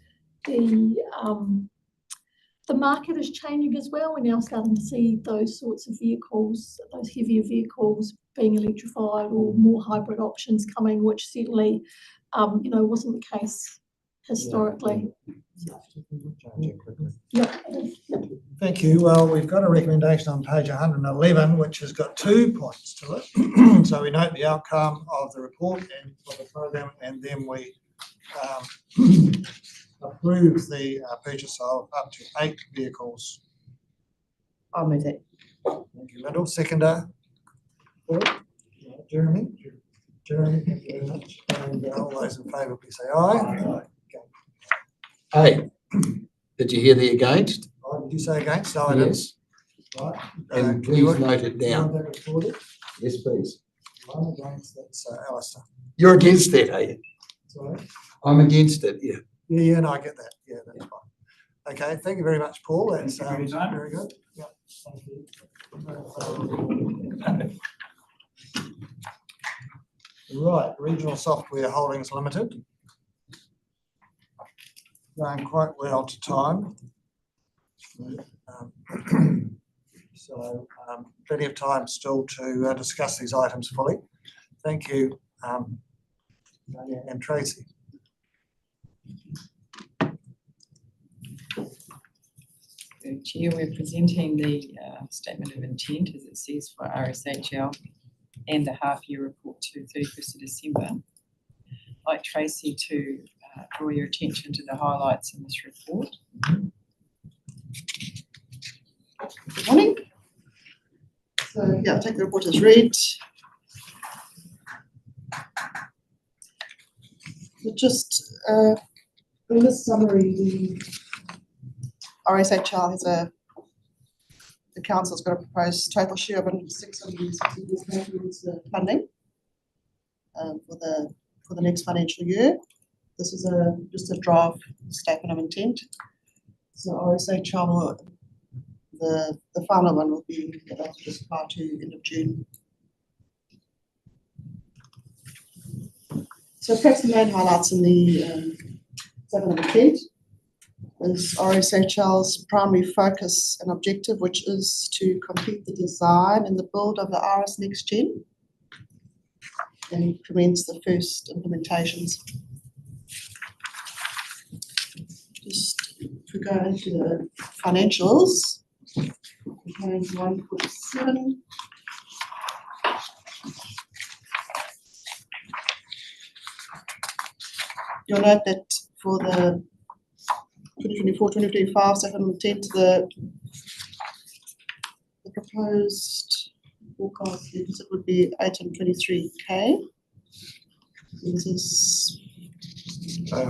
the market is changing as well. We're now starting to see those sorts of vehicles, those heavier vehicles being electrified or more hybrid options coming, which certainly wasn't the case historically. Thank you. Well, we've got a recommendation on page 111, which has got 2 points to it. So we note the outcome of the report and of the program, and then we approve the purchase of up to 8 vehicles. I'll move that. Thank you, Lyndall. Seconder? Jeremy? Jeremy, thank you very much. And all those in favour, please say aye. Hey, did you hear the against? Oh, did you say against? No, I didn't. Yes. Right. And Can you please note it you want down. that recorded? Yes, please. One against, that's Alistair. You're against that, are you? Sorry? I'm against it, yeah. Yeah, no, I get that. Yeah, that's fine. Okay, thank you very much, Paul. That's Thank you for your time. very good. Yeah, thank you. Right, Regional Software Holdings Limited. Going quite well to time. So plenty of time still to discuss these items fully. Thank you, Nadia and Tracy. Chair, we're presenting the statement of intent as it says for RSHL and the half-year report to 31st of December. I'd like Tracy to draw your attention to the highlights in this report. Good morning. So yeah, I'll take the report as read. So just in this summary, the RSHL has the council's got a proposed total share of 660 towards the funding for the next financial year. This is just a draft statement of intent. So RSHL will, the final one will be just prior to end of June. So perhaps the main highlights in the statement of intent is RSHL's primary focus and objective, which is to complete the design and the build of the RS Next Gen and commence the first implementations. Just if we go into the financials, page 147. You'll note that for the 2024-2025 statement of intent, the proposed forecast deficit would be 823k. This is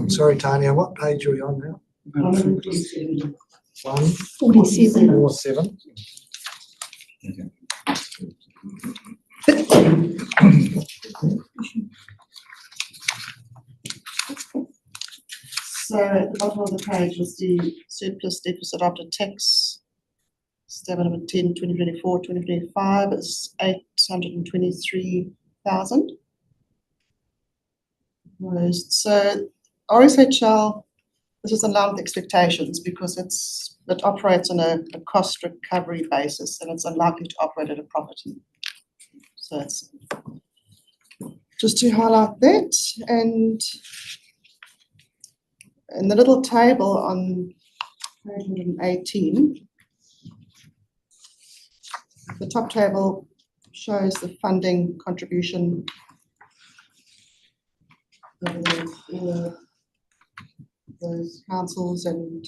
Sorry, Tanya, what page are we on now? 147. 147. So at the bottom of the page is the surplus deficit after tax. Statement of intent 2024-2025 is 823,000. So RSHL, this is in line with expectations because it operates on a cost recovery basis and it's unlikely to operate at a profit. So it's just to highlight that. And in the little table on page 118, the top table shows the funding contribution of those councils and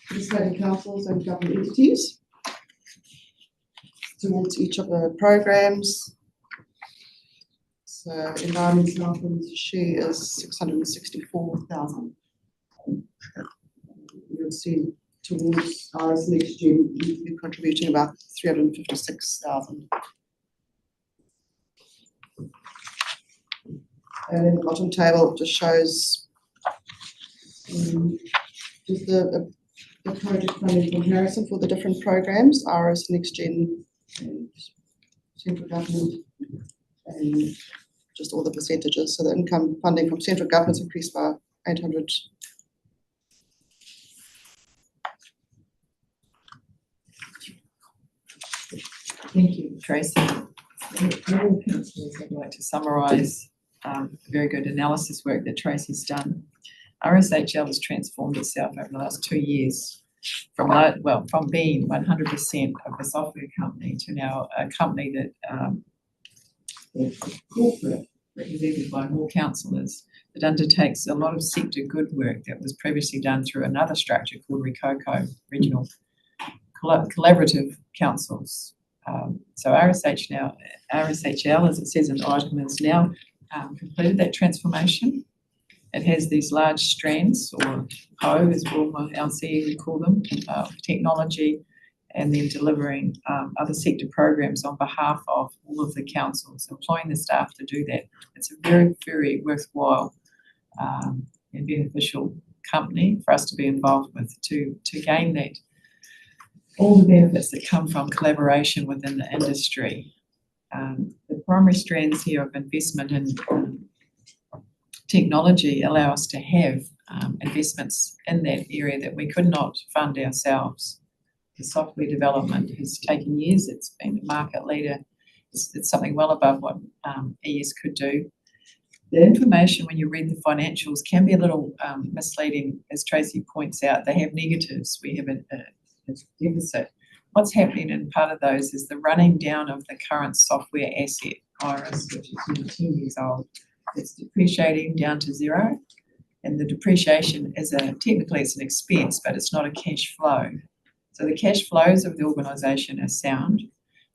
participating councils and government entities towards each of the programs. So environment, health and share is 664,000. You'll see towards ours next year, we'll be contributing about 356,000. And in the bottom table, it just shows just the project funding comparison for the different programs, RS Next Gen and central government, and just all the percentages. So the income funding from central government's increased by 800. Thank you, Tracy. All councillors, I'd like to summarise very good analysis work that Tracy's done. RSHL has transformed itself over the last 2 years from being 100% of a software company to now a company that corporate, represented by more councillors, that undertakes a lot of sector good work that was previously done through another structure called RECOCO, Regional Collaborative Councils. So RSHL, as it says in the item, has now completed that transformation. It has these large strands, or PO as Wilma LC would call them, technology, and then delivering other sector programs on behalf of all of the councils, employing the staff to do that. It's a very, very worthwhile and beneficial company for us to be involved with to gain that, all the benefits that come from collaboration within the industry. The primary strands here of investment in technology allow us to have investments in that area that we could not fund ourselves. The software development has taken years. It's been a market leader. It's something well above what ES could do. The information, when you read the financials, can be a little misleading. As Tracy points out, they have negatives. We have a deficit. What's happening in part of those is the running down of the current software asset, Iris, which is 10 years old. It's depreciating down to zero, and the depreciation is technically it's an expense, but it's not a cash flow. So the cash flows of the organisation are sound.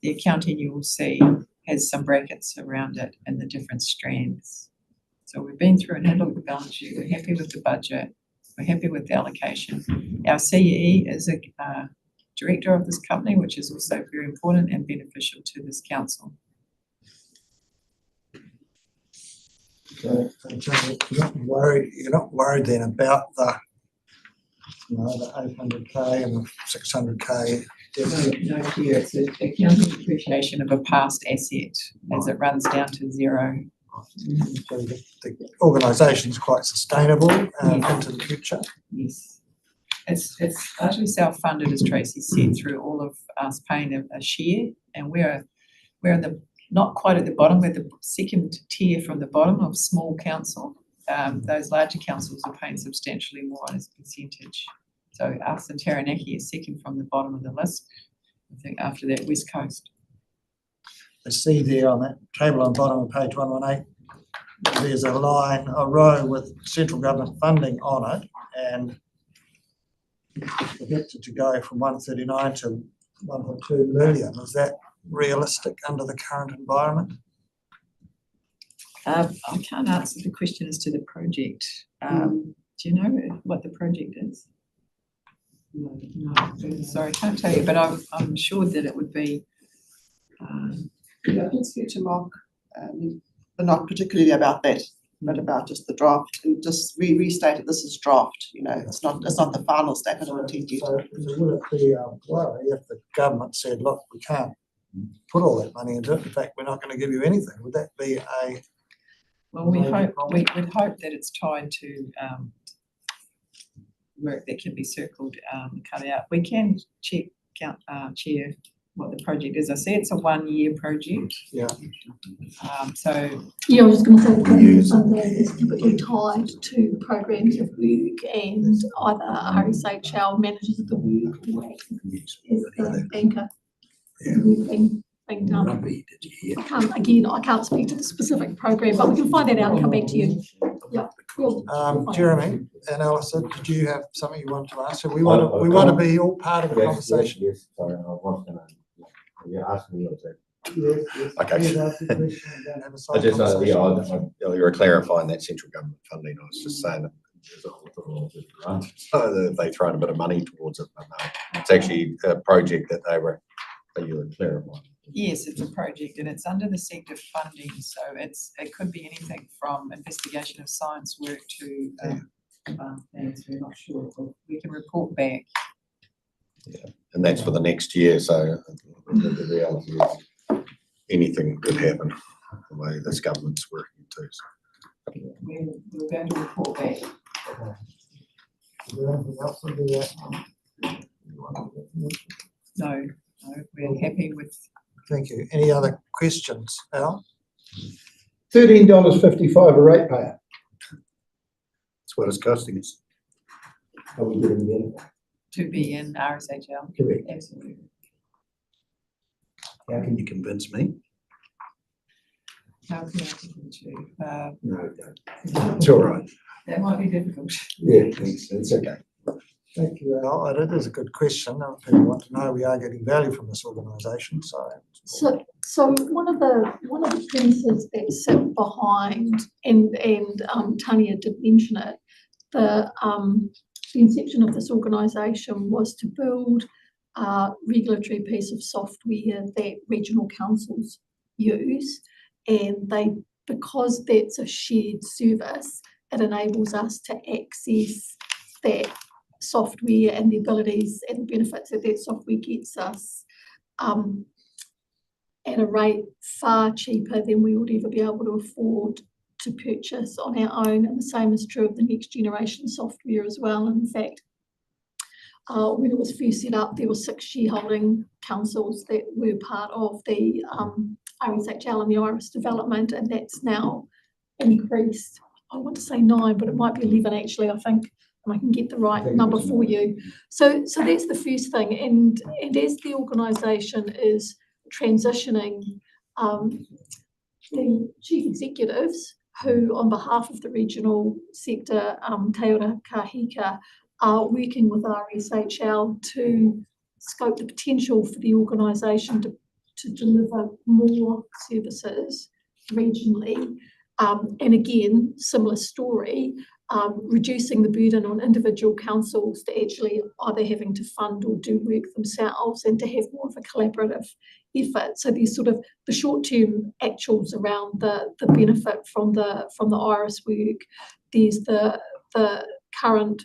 The accounting, you will see, has some brackets around it and the different strands. So we've been through and had a look at the balance sheet. We're happy with the budget. We're happy with the allocation. Our CE is a director of this company, which is also very important and beneficial to this council. So you're not worried then about the 800K and the 600K deficit? No, here it's an accounting depreciation of a past asset as it runs down to zero. So the organisation is quite sustainable into the future. Yes. It's largely self-funded, as Tracy said, through all of us paying a share, and we're in the not quite at the bottom, we're the second tier from the bottom of small council. Those larger councils are paying substantially more as a percentage. So us and Taranaki is second from the bottom of the list. I think after that, West Coast. I see there on that table on the bottom of page 118, there's a row with central government funding on it, and projected to go from 139 to 1.2 million. Is that realistic under the current environment? I can't answer the question as to the project. Do you know what the project is? No, sorry, I can't tell you, but I'm sure that it would be. I can speak to Mark, but not particularly about that, but about just the draft, and just restated this is draft. It's not the final statement of intent yet. So would it be a worry if the government said, look, we can't put all that money into it, in fact we're not going to give you anything? Would that be a well, we would hope that it's tied to work that can be circled, cut out. We can check, Chair, what the project is. I see it's a 1-year project. Yeah. Yeah, I was just going to say that is typically tied to programs of work, and either RSHL manages the work or is the banker. Yeah. being done. Rugby, did you hear? I can't speak to the specific program, but we can find that out and come back to you. Yeah. Jeremy and Alison, did you have something you wanted to ask? So we want to be all part of the conversation. Yes, sorry, I was gonna, you asked me, was it? Yes. Okay. Please ask the question and don't have a side I just, conversation. you were clarifying that central government funding. I was just saying that so that they thrown a bit of money towards it, but no, it's actually a project that you were clarifying. Yes, it's a project and it's under the sector funding, so it could be anything from investigation of science work to things, we're not sure, we can report back. Yeah, and that's for the next year, so the reality is anything could happen the way this government's working too. So. We're going to report back. Is there anything else to do that? No, we're happy with. Thank you. Any other questions, Al? $13.55 a ratepayer. That's what it's costing us. Are we getting the To be in RSHL. Correct. Absolutely. How can you convince me? How can I convince you? No, don't. It's all right. That might be difficult. Yeah, thanks. It's okay. Thank you, Al. It is a good question. People want to know we are getting value from this organisation, so. So one of the premises that sit behind, and Tanya did mention it, the inception of this organisation was to build a regulatory piece of software that regional councils use, and because that's a shared service, it enables us to access that software and the abilities and the benefits that software gets us at a rate far cheaper than we would ever be able to afford to purchase on our own. And the same is true of the next generation software as well. In fact, when it was first set up, there were 6 shareholding councils that were part of the RSHL and the IRIS development, and that's now increased. I want to say 9, but it might be 11 actually, I think. And I can get the right number for you. So that's the first thing. And as the organisation is transitioning, the chief executives, who on behalf of the regional sector, Te Ora Kahika, are working with RSHL to scope the potential for the organisation to deliver more services regionally. And again, similar story, reducing the burden on individual councils to actually either having to fund or do work themselves, and to have more of a collaborative effort. So there's sort of the short-term actuals around the benefit from the IRIS work. There's the current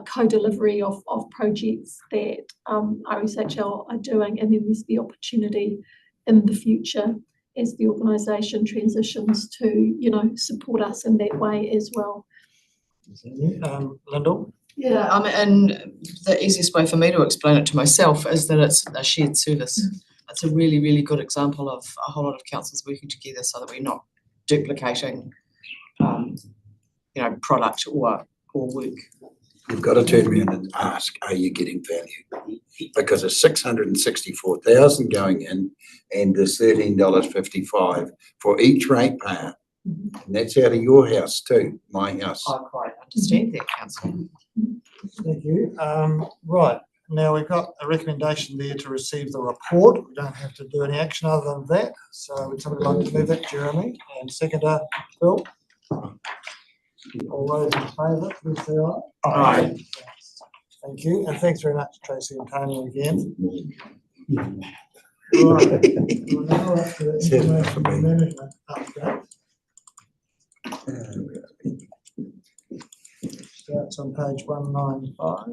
co-delivery of projects that RSHL are doing, and then there's the opportunity in the future as the organisation transitions to, support us in that way as well. Lyndall? Yeah, and the easiest way for me to explain it to myself is that it's a shared service. It's a really, really good example of a whole lot of councils working together so that we're not duplicating, product or work. You've got to turn around and ask, are you getting value? Because there's 664,000 going in, and there's $13.55 for each ratepayer. And that's out of your house too, my house. I quite understand that, Councillor. Thank you. Right, now we've got a recommendation there to receive the report. We don't have to do any action other than that. So would somebody like to move it, Jeremy? And seconder, Phil? All those in favour, please say aye. Aye. Thank you, and thanks very much, Tracy and Tony, again. Right, we're now up to the information management update. Starts on page 195.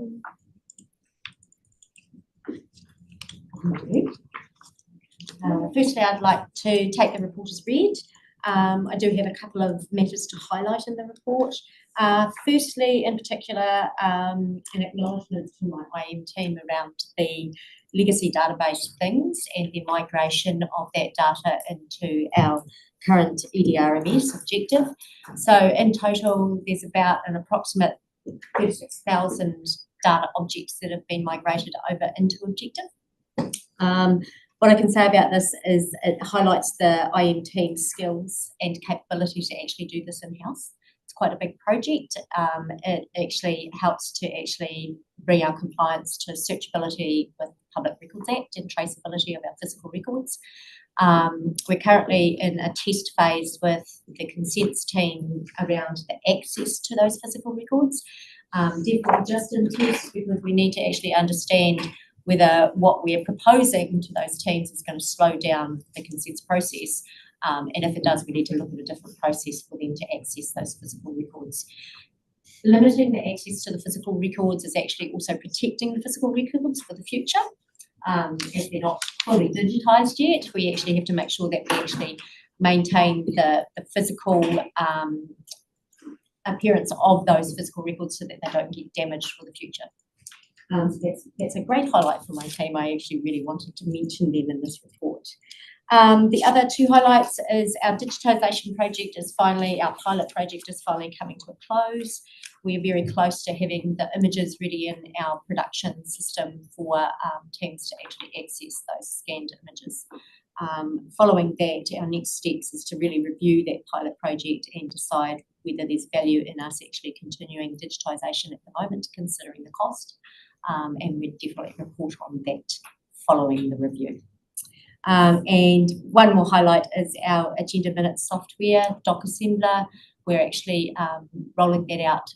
Firstly, I'd like to take the report as read. I do have a couple of matters to highlight in the report. Firstly, in particular, an acknowledgement to my IM team around the legacy database things and the migration of that data into our current EDRMS objective. So in total, there's about an approximate 36,000 data objects that have been migrated over into objective. What I can say about this is it highlights the IM team's skills and capability to actually do this in-house. It's quite a big project. It actually helps to actually bring our compliance to searchability with Public Records Act and traceability of our physical records. We're currently in a test phase with the consents team around the access to those physical records. Therefore, just in test, because we need to actually understand whether what we're proposing to those teams is going to slow down the consents process. And if it does, we need to look at a different process for them to access those physical records. Limiting the access to the physical records is actually also protecting the physical records for the future. If they're not fully digitised yet, we actually have to make sure that we actually maintain the physical appearance of those physical records so that they don't get damaged for the future. So that's a great highlight for my team. I actually really wanted to mention them in this report. The other two highlights is our digitisation project is finally, our pilot project is finally coming to a close. We're very close to having the images ready in our production system for teams to actually access those scanned images. Following that, our next steps is to really review that pilot project and decide whether there's value in us actually continuing digitisation at the moment, considering the cost. And we'd definitely report on that following the review. And one more highlight is our agenda minutes software, Doc Assembler. We're actually rolling that out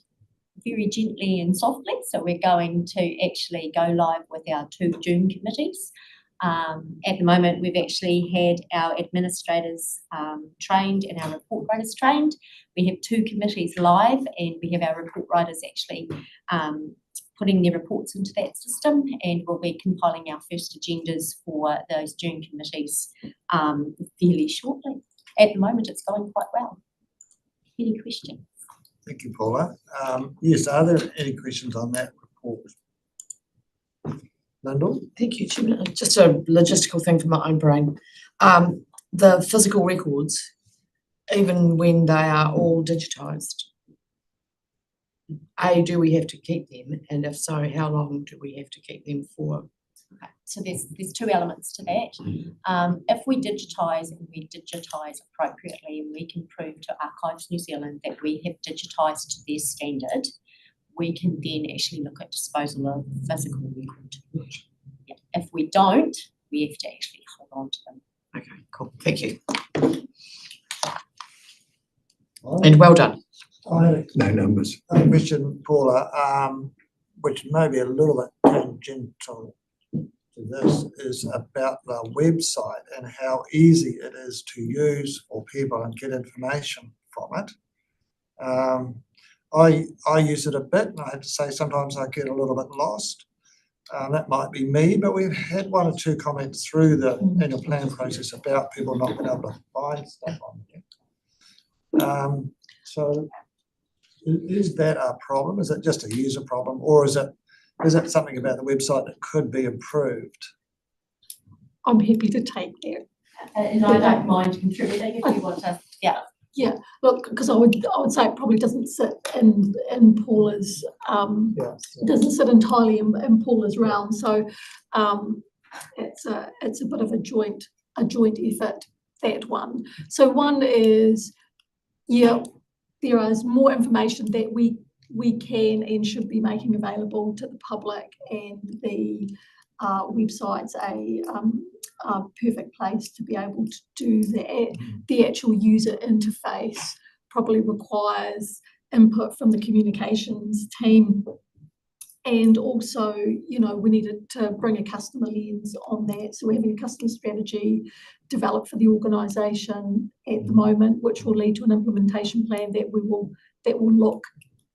very gently and softly. So we're going to actually go live with our 2 June committees. At the moment, we've actually had our administrators trained and our report writers trained. We have 2 committees live, and we have our report writers actually putting their reports into that system, and we'll be compiling our first agendas for those June committees fairly shortly. At the moment, it's going quite well. Any questions? Thank you, Paula. Yes, are there any questions on that report? Lyndall? Thank you, Chairman. Just a logistical thing for my own brain. The physical records, even when they are all digitised, do we have to keep them? And if so, how long do we have to keep them for? Okay, so there's 2 elements to that. If we digitise and we digitise appropriately, and we can prove to Archives New Zealand that we have digitised to their standard, we can then actually look at disposal of physical record. Yeah. If we don't, we have to actually hold on to them. Okay, cool. Thank you. And well done. No numbers. A question, Paula, which may be a little bit tangential to this, is about the website and how easy it is to use for people and get information from it. I use it a bit, and I have to say sometimes I get a little bit lost. That might be me, but we've had 1 or 2 comments through the annual plan process about people not being able to find stuff on there. So is that a problem? Is it just a user problem, or is it something about the website that could be improved? I'm happy to take that. And I don't mind contributing if you want to. Yeah. Yeah, look, because I would say it probably doesn't sit in Paula's doesn't sit entirely in Paula's realm. So it's a bit of a joint effort, that one. So one is, yeah, there is more information that we can and should be making available to the public, and the website's a perfect place to be able to do that. The actual user interface probably requires input from the communications team, and also, you know, we needed to bring a customer lens on that. So we're having a customer strategy developed for the organisation at the moment, which will lead to an implementation plan that will look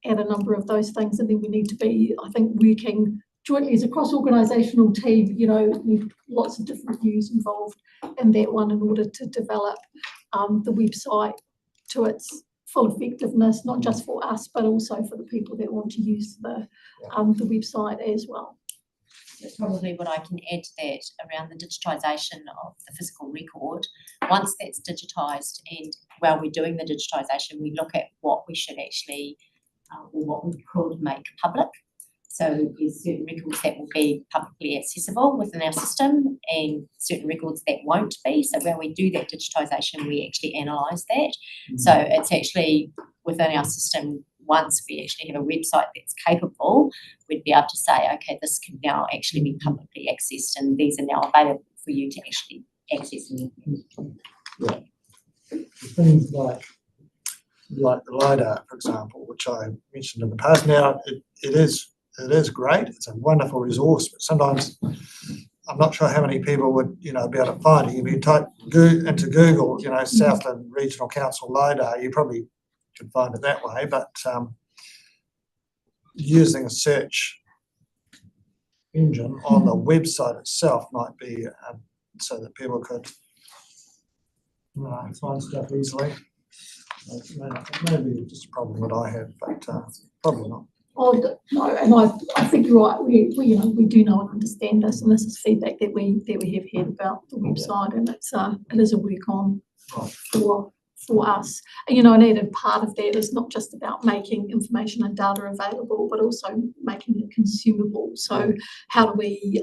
at a number of those things, and then we need to be, I think, working jointly as a cross-organisational team, you know, with lots of different views involved in that one in order to develop the website to its full effectiveness, not just for us, but also for the people that want to use the website as well. That's probably what I can add to that around the digitisation of the physical record. Once that's digitised, and while we're doing the digitisation, we look at what we should actually, or what we could make public. So there's certain records that will be publicly accessible within our system and certain records that won't be. So when we do that digitisation, we actually analyse that. So it's actually within our system. Once we actually have a website that's capable, we'd be able to say, okay, this can now actually be publicly accessed and these are now available for you to actually access. Things like the LiDAR, for example, which I mentioned in the past. Now, it is great. It's a wonderful resource, but sometimes I'm not sure how many people would, be able to find it. If you type into Google, Southland Regional Council LiDAR, you probably could find it that way, but using a search engine on the website itself might be so that people could find stuff easily. Maybe just a problem that I have, but probably not. Oh, no, and I think you're right. We do know and understand this, and this is feedback that we have had about the website, and it is a work on for us. And, an added part of that is not just about making information and data available, but also making it consumable. So how do we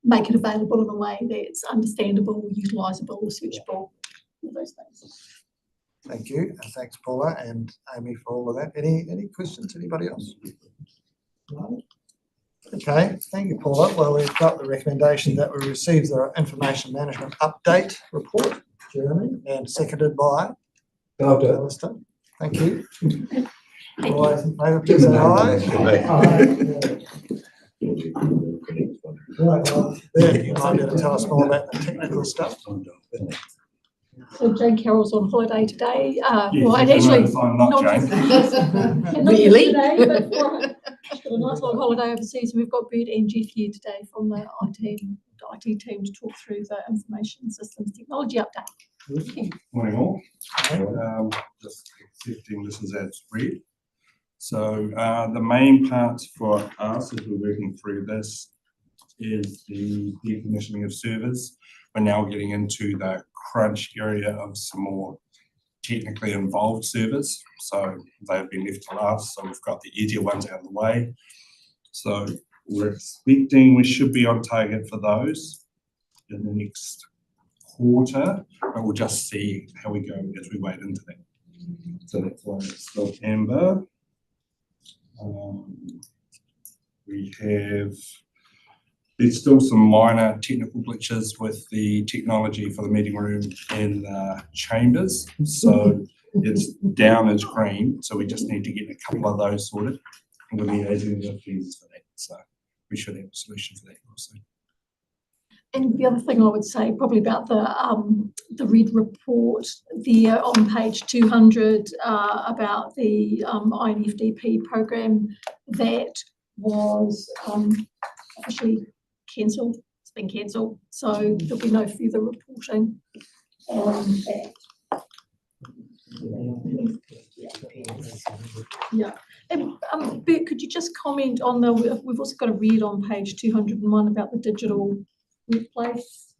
make it available in a way that's understandable, utilisable, searchable, all those things. Thank you, and thanks Paula and Amy for all of that. Any questions, anybody else? No? Okay, thank you Paula. Well, we've got the recommendation that we receive the information management update report, Jeremy, and seconded by Alistair. Thank you. All those in favour, please say aye. Right, well, there, you might be able to tell us more about the technical stuff. So Jane Carroll's on holiday today. Yes, Well, and you actually, can find not Jane. and not Really? today, but she's got a nice long holiday overseas. We've got Bert and Jeff here today from the IT team to talk through the information systems technology update. Morning all. Just accepting this is as read. So the main parts for us as we're working through this is the decommissioning of servers. We're now getting into the crunch area of some more technically involved servers. So they've been left to last. So we've got the easier ones out of the way. So we're expecting we should be on target for those in the next quarter, but we'll just see how we go as we wade into that. So that's why it's still amber. There's still some minor technical glitches with the technology for the meeting room and the chambers. So it's down as green. So we just need to get a couple of those sorted. And we'll be liaising with users for that. So we should have a solution for that also. And the other thing I would say probably about the RED report there on page 200 about the INFDP program that was officially cancelled. It's been cancelled, so there'll be no further reporting on that. Yeah. And Bert, could you just comment on we've also got a read on page 201 about the digital workplace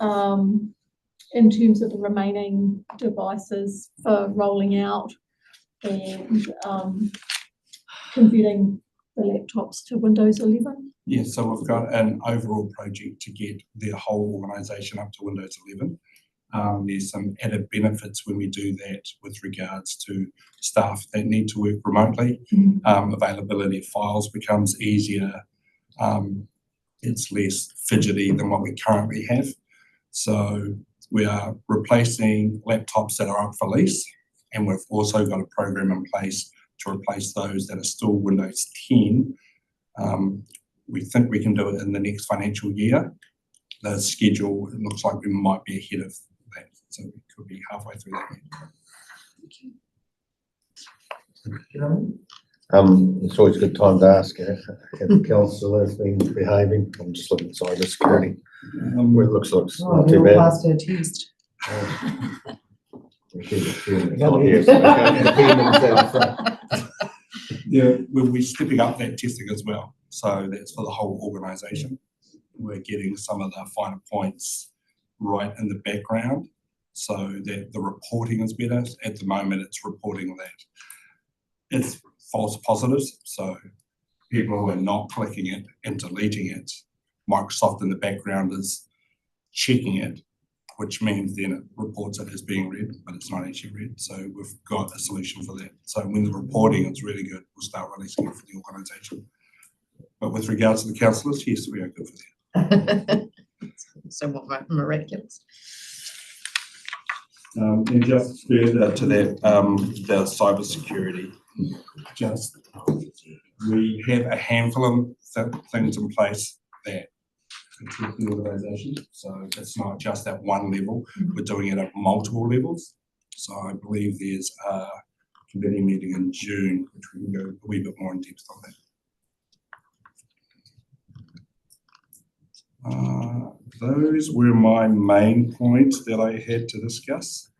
in terms of the remaining devices for rolling out and converting the laptops to Windows 11? Yeah, so we've got an overall project to get the whole organisation up to Windows 11. There's some added benefits when we do that with regards to staff that need to work remotely. Availability of files becomes easier. It's less fidgety than what we currently have. So we are replacing laptops that are up for lease, and we've also got a program in place to replace those that are still Windows 10. We think we can do it in the next financial year. The schedule, it looks like we might be ahead of that, so we could be halfway through that. It's always a good time to ask how the council has been behaving. I'm just looking at cyber security. Where it looks like it's not too bad. Passed her test. Yeah, we're stepping up that testing as well. So that's for the whole organisation. We're getting some of the finer points right in the background so that the reporting is better. At the moment, it's reporting that it's false positives. So people who are not clicking it and deleting it, Microsoft in the background is checking it, which means then it reports it as being read, but it's not actually read. So we've got a solution for that. So when the reporting is really good, we'll start releasing it for the organisation. But with regards to the councillors, yes, we are good for that. Somewhat miraculous. And just further to that, the cyber security, we have a handful of things in place that protect the organisation. So it's not just at one level, we're doing it at multiple levels. So I believe there's a committee meeting in June, which we can go a wee bit more in depth on that. Those were my main points that I had to discuss.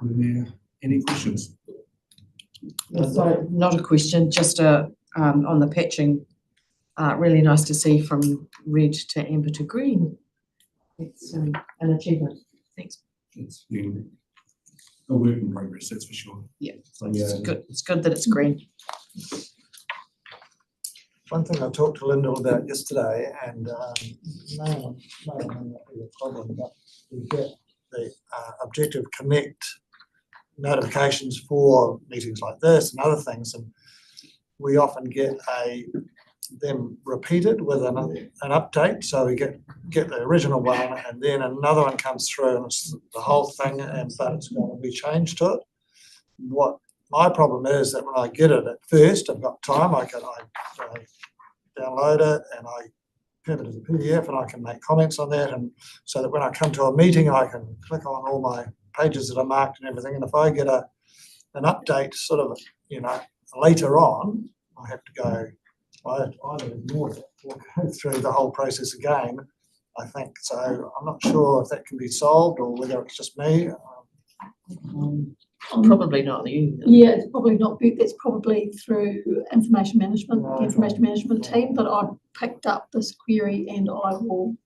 Were there any questions? So not a question, just on the patching. Really nice to see from red to amber to green. It's an achievement. Thanks. It's been a work in progress, that's for sure. Yeah, So yeah, it's good. It's good that it's green. One thing I talked to Lyndall about yesterday, and may or may not be a problem, but we get the Objective Connect notifications for meetings like this and other things, and we often get them repeated with an update. So we get the original one, and then another one comes through, and it's the whole thing, but it's going to be changed to it. What my problem is that when I get it at first, I've got time, I download it and I have it as a PDF and I can make comments on that, and so that when I come to a meeting I can click on all my pages that are marked and everything, and if I get an update sort of, later on, I have to go, I either ignore it or go through the whole process again, I think. So I'm not sure if that can be solved or whether it's just me. Probably not you. Yeah, it's probably not, it's probably through information management, the information management team, but I've picked up this query and I will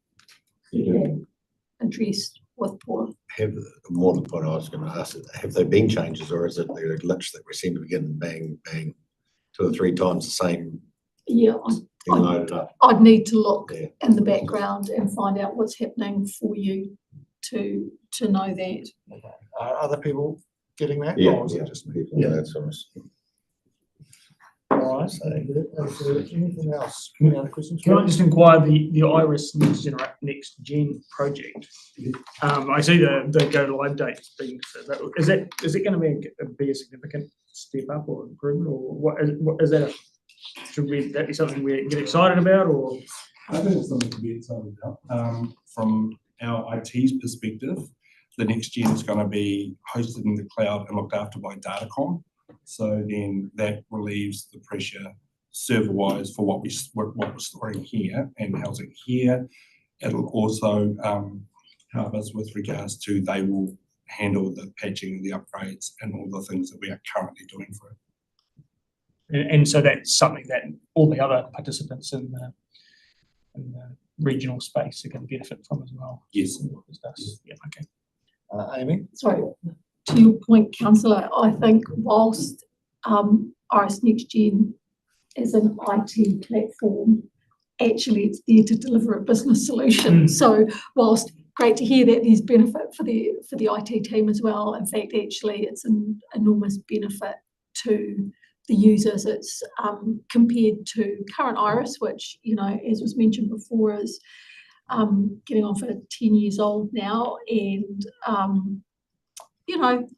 address with Paula. Have, more than what I was going to ask, have there been changes, or is it a glitch that we seem to be getting bang, bang 2 or 3 times the same? Yeah, thing loaded up? I'd need to look in the background and find out what's happening for you to know that. Okay. Are other people getting that? Yeah, or is it just me? yeah, that's what I was. All right. Is there anything else? Any other questions? Can I just inquire the Iris Next Gen project? I see the go live date's been, is it going to be a significant step up or improvement, or what is that? Should that be something we get excited about, or? I think it's something to be excited about. From our IT's perspective, the Next Gen is going to be hosted in the cloud and looked after by Datacom. So then that relieves the pressure server-wise for what we're storing here and housing here. It'll also help us with regards to they will handle the patching, the upgrades, and all the things that we are currently doing for it. And so that's something that all the other participants in the regional space are going to benefit from as well. Yes. Yeah, okay. Amy? Sorry, to your point, councillor, I think whilst Iris Next Gen is an IT platform, actually it's there to deliver a business solution. So whilst great to hear that there's benefit for the IT team as well, in fact, actually it's an enormous benefit to the users. It's compared to current Iris, which, as was mentioned before, is getting on for 10 years old now, and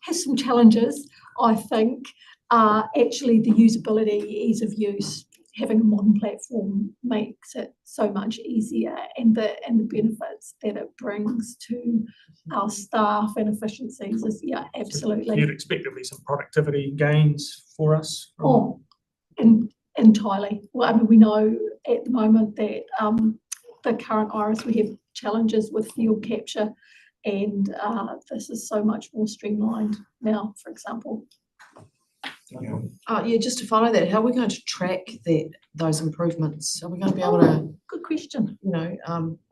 has some challenges. I think actually the usability, ease of use, having a modern platform makes it so much easier, and the benefits that it brings to our staff and efficiencies is absolutely. You'd expect there'll be some productivity gains for us? Entirely. Well, I mean, we know at the moment that the current Iris, we have challenges with field capture, and this is so much more streamlined now, for example. Just to follow that, how are we going to track those improvements? Are we going to be able to? Good question.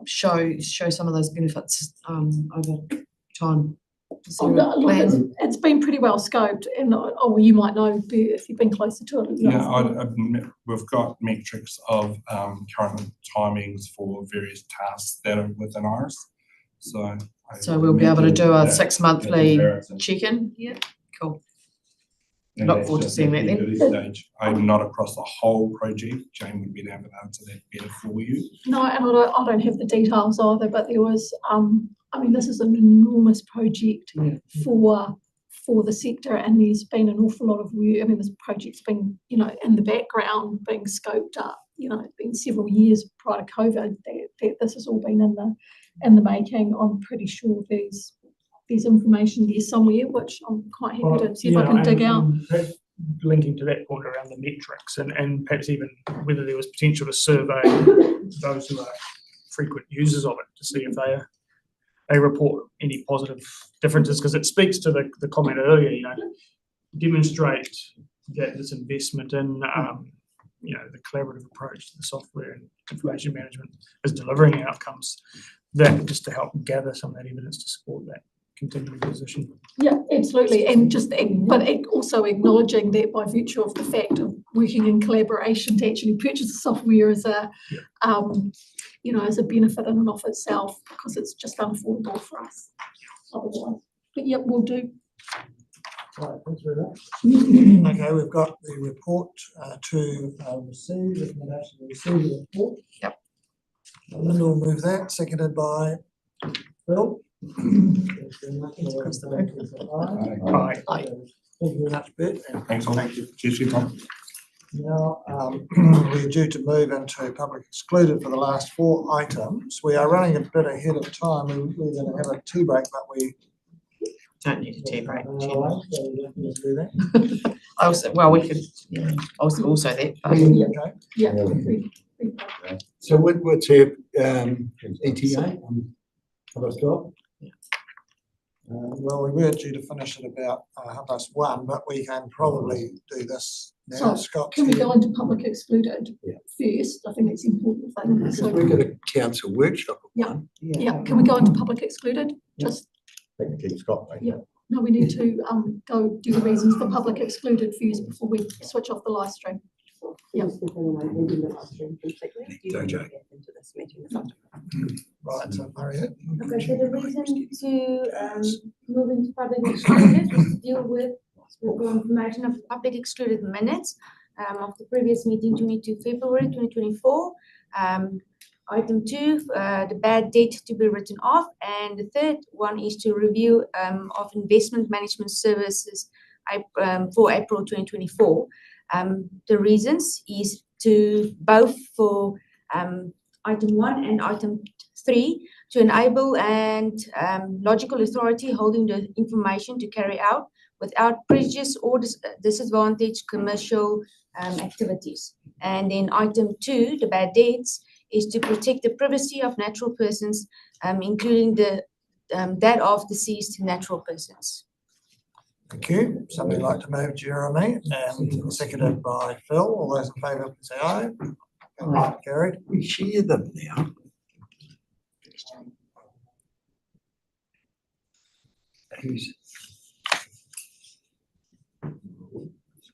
Show some of those benefits over time. Is there a Look, plan? it's been pretty well scoped and, you might know if you've been closer to it. Yeah, we've got metrics of current timings for various tasks that are within ours, so. So we'll be able to do a Yeah, 6 monthly comparison. check-in? Yeah. Cool. And Look that's forward to just seeing at that the end of this stage. I'm not across the whole project. Jane would be able to answer that better for you. No, and I don't have the details either, but there was, I mean, this is an enormous project for the sector, and there's been an awful lot of work. I mean, this project's been, you know, in the background being scoped up. You know, it's been several years prior to COVID that this has all been in the making. I'm pretty sure there's information there somewhere, which I'm quite happy to see if I can dig out. And perhaps linking to that point around the metrics and perhaps even whether there was potential to survey those who are frequent users of it to see if they report any positive differences, because it speaks to the comment earlier, you know, demonstrate that this investment in you know, the collaborative approach to the software and information management is delivering outcomes, that just to help gather some of that evidence to support that continuing position. Yeah, absolutely, and but also acknowledging that by virtue of the fact of working in collaboration to actually purchase the software is you know, as a benefit in and of itself, because it's just unaffordable for us otherwise. But yeah, we'll do. Right, thanks very much. Okay, we've got the report to receive, recommendation to receive the report. Yep. Linda will move that, seconded by Phil. Aye. Thank you very much, Bert. Thanks, all. Thank you. Cheers, for your time. Now, we're due to move into public excluded for the last 4 items. We are running a bit ahead of time. We're going to have a tea break, but we Don't need a tea break. do that. We could, yeah, also that. But Okay. Yeah. So what's our ETA on public stop? Well, we were due to finish at about 1:30, but we can probably do this now. So, Scott, can we go into public excluded first? I think it's important. Because we've got a council workshop at Yeah. 1. Yeah, can we go into public excluded? Just, Keep Scott, mate. Yeah. No, we need to go do the reasons for public excluded first before we switch off the live stream. Yeah. Jojo. Right, so Mariette. Okay, so the reason to move into public excluded is to deal with the information of public excluded minutes of the previous meeting, 22 February 2024. Item 2, the bad debt to be written off, and the third one is to review of investment management services for April 2024. The reasons is to both for item 1 and item 3 to enable and logical authority holding the information to carry out without prejudice or disadvantage commercial activities. And then item 2, the bad debts, is to protect the privacy of natural persons, including that of deceased natural persons. Thank you. Somebody like to move, Jeremy, and seconded by Phil. All those in favour, please say aye. Aye. Carried. We share them now. Who's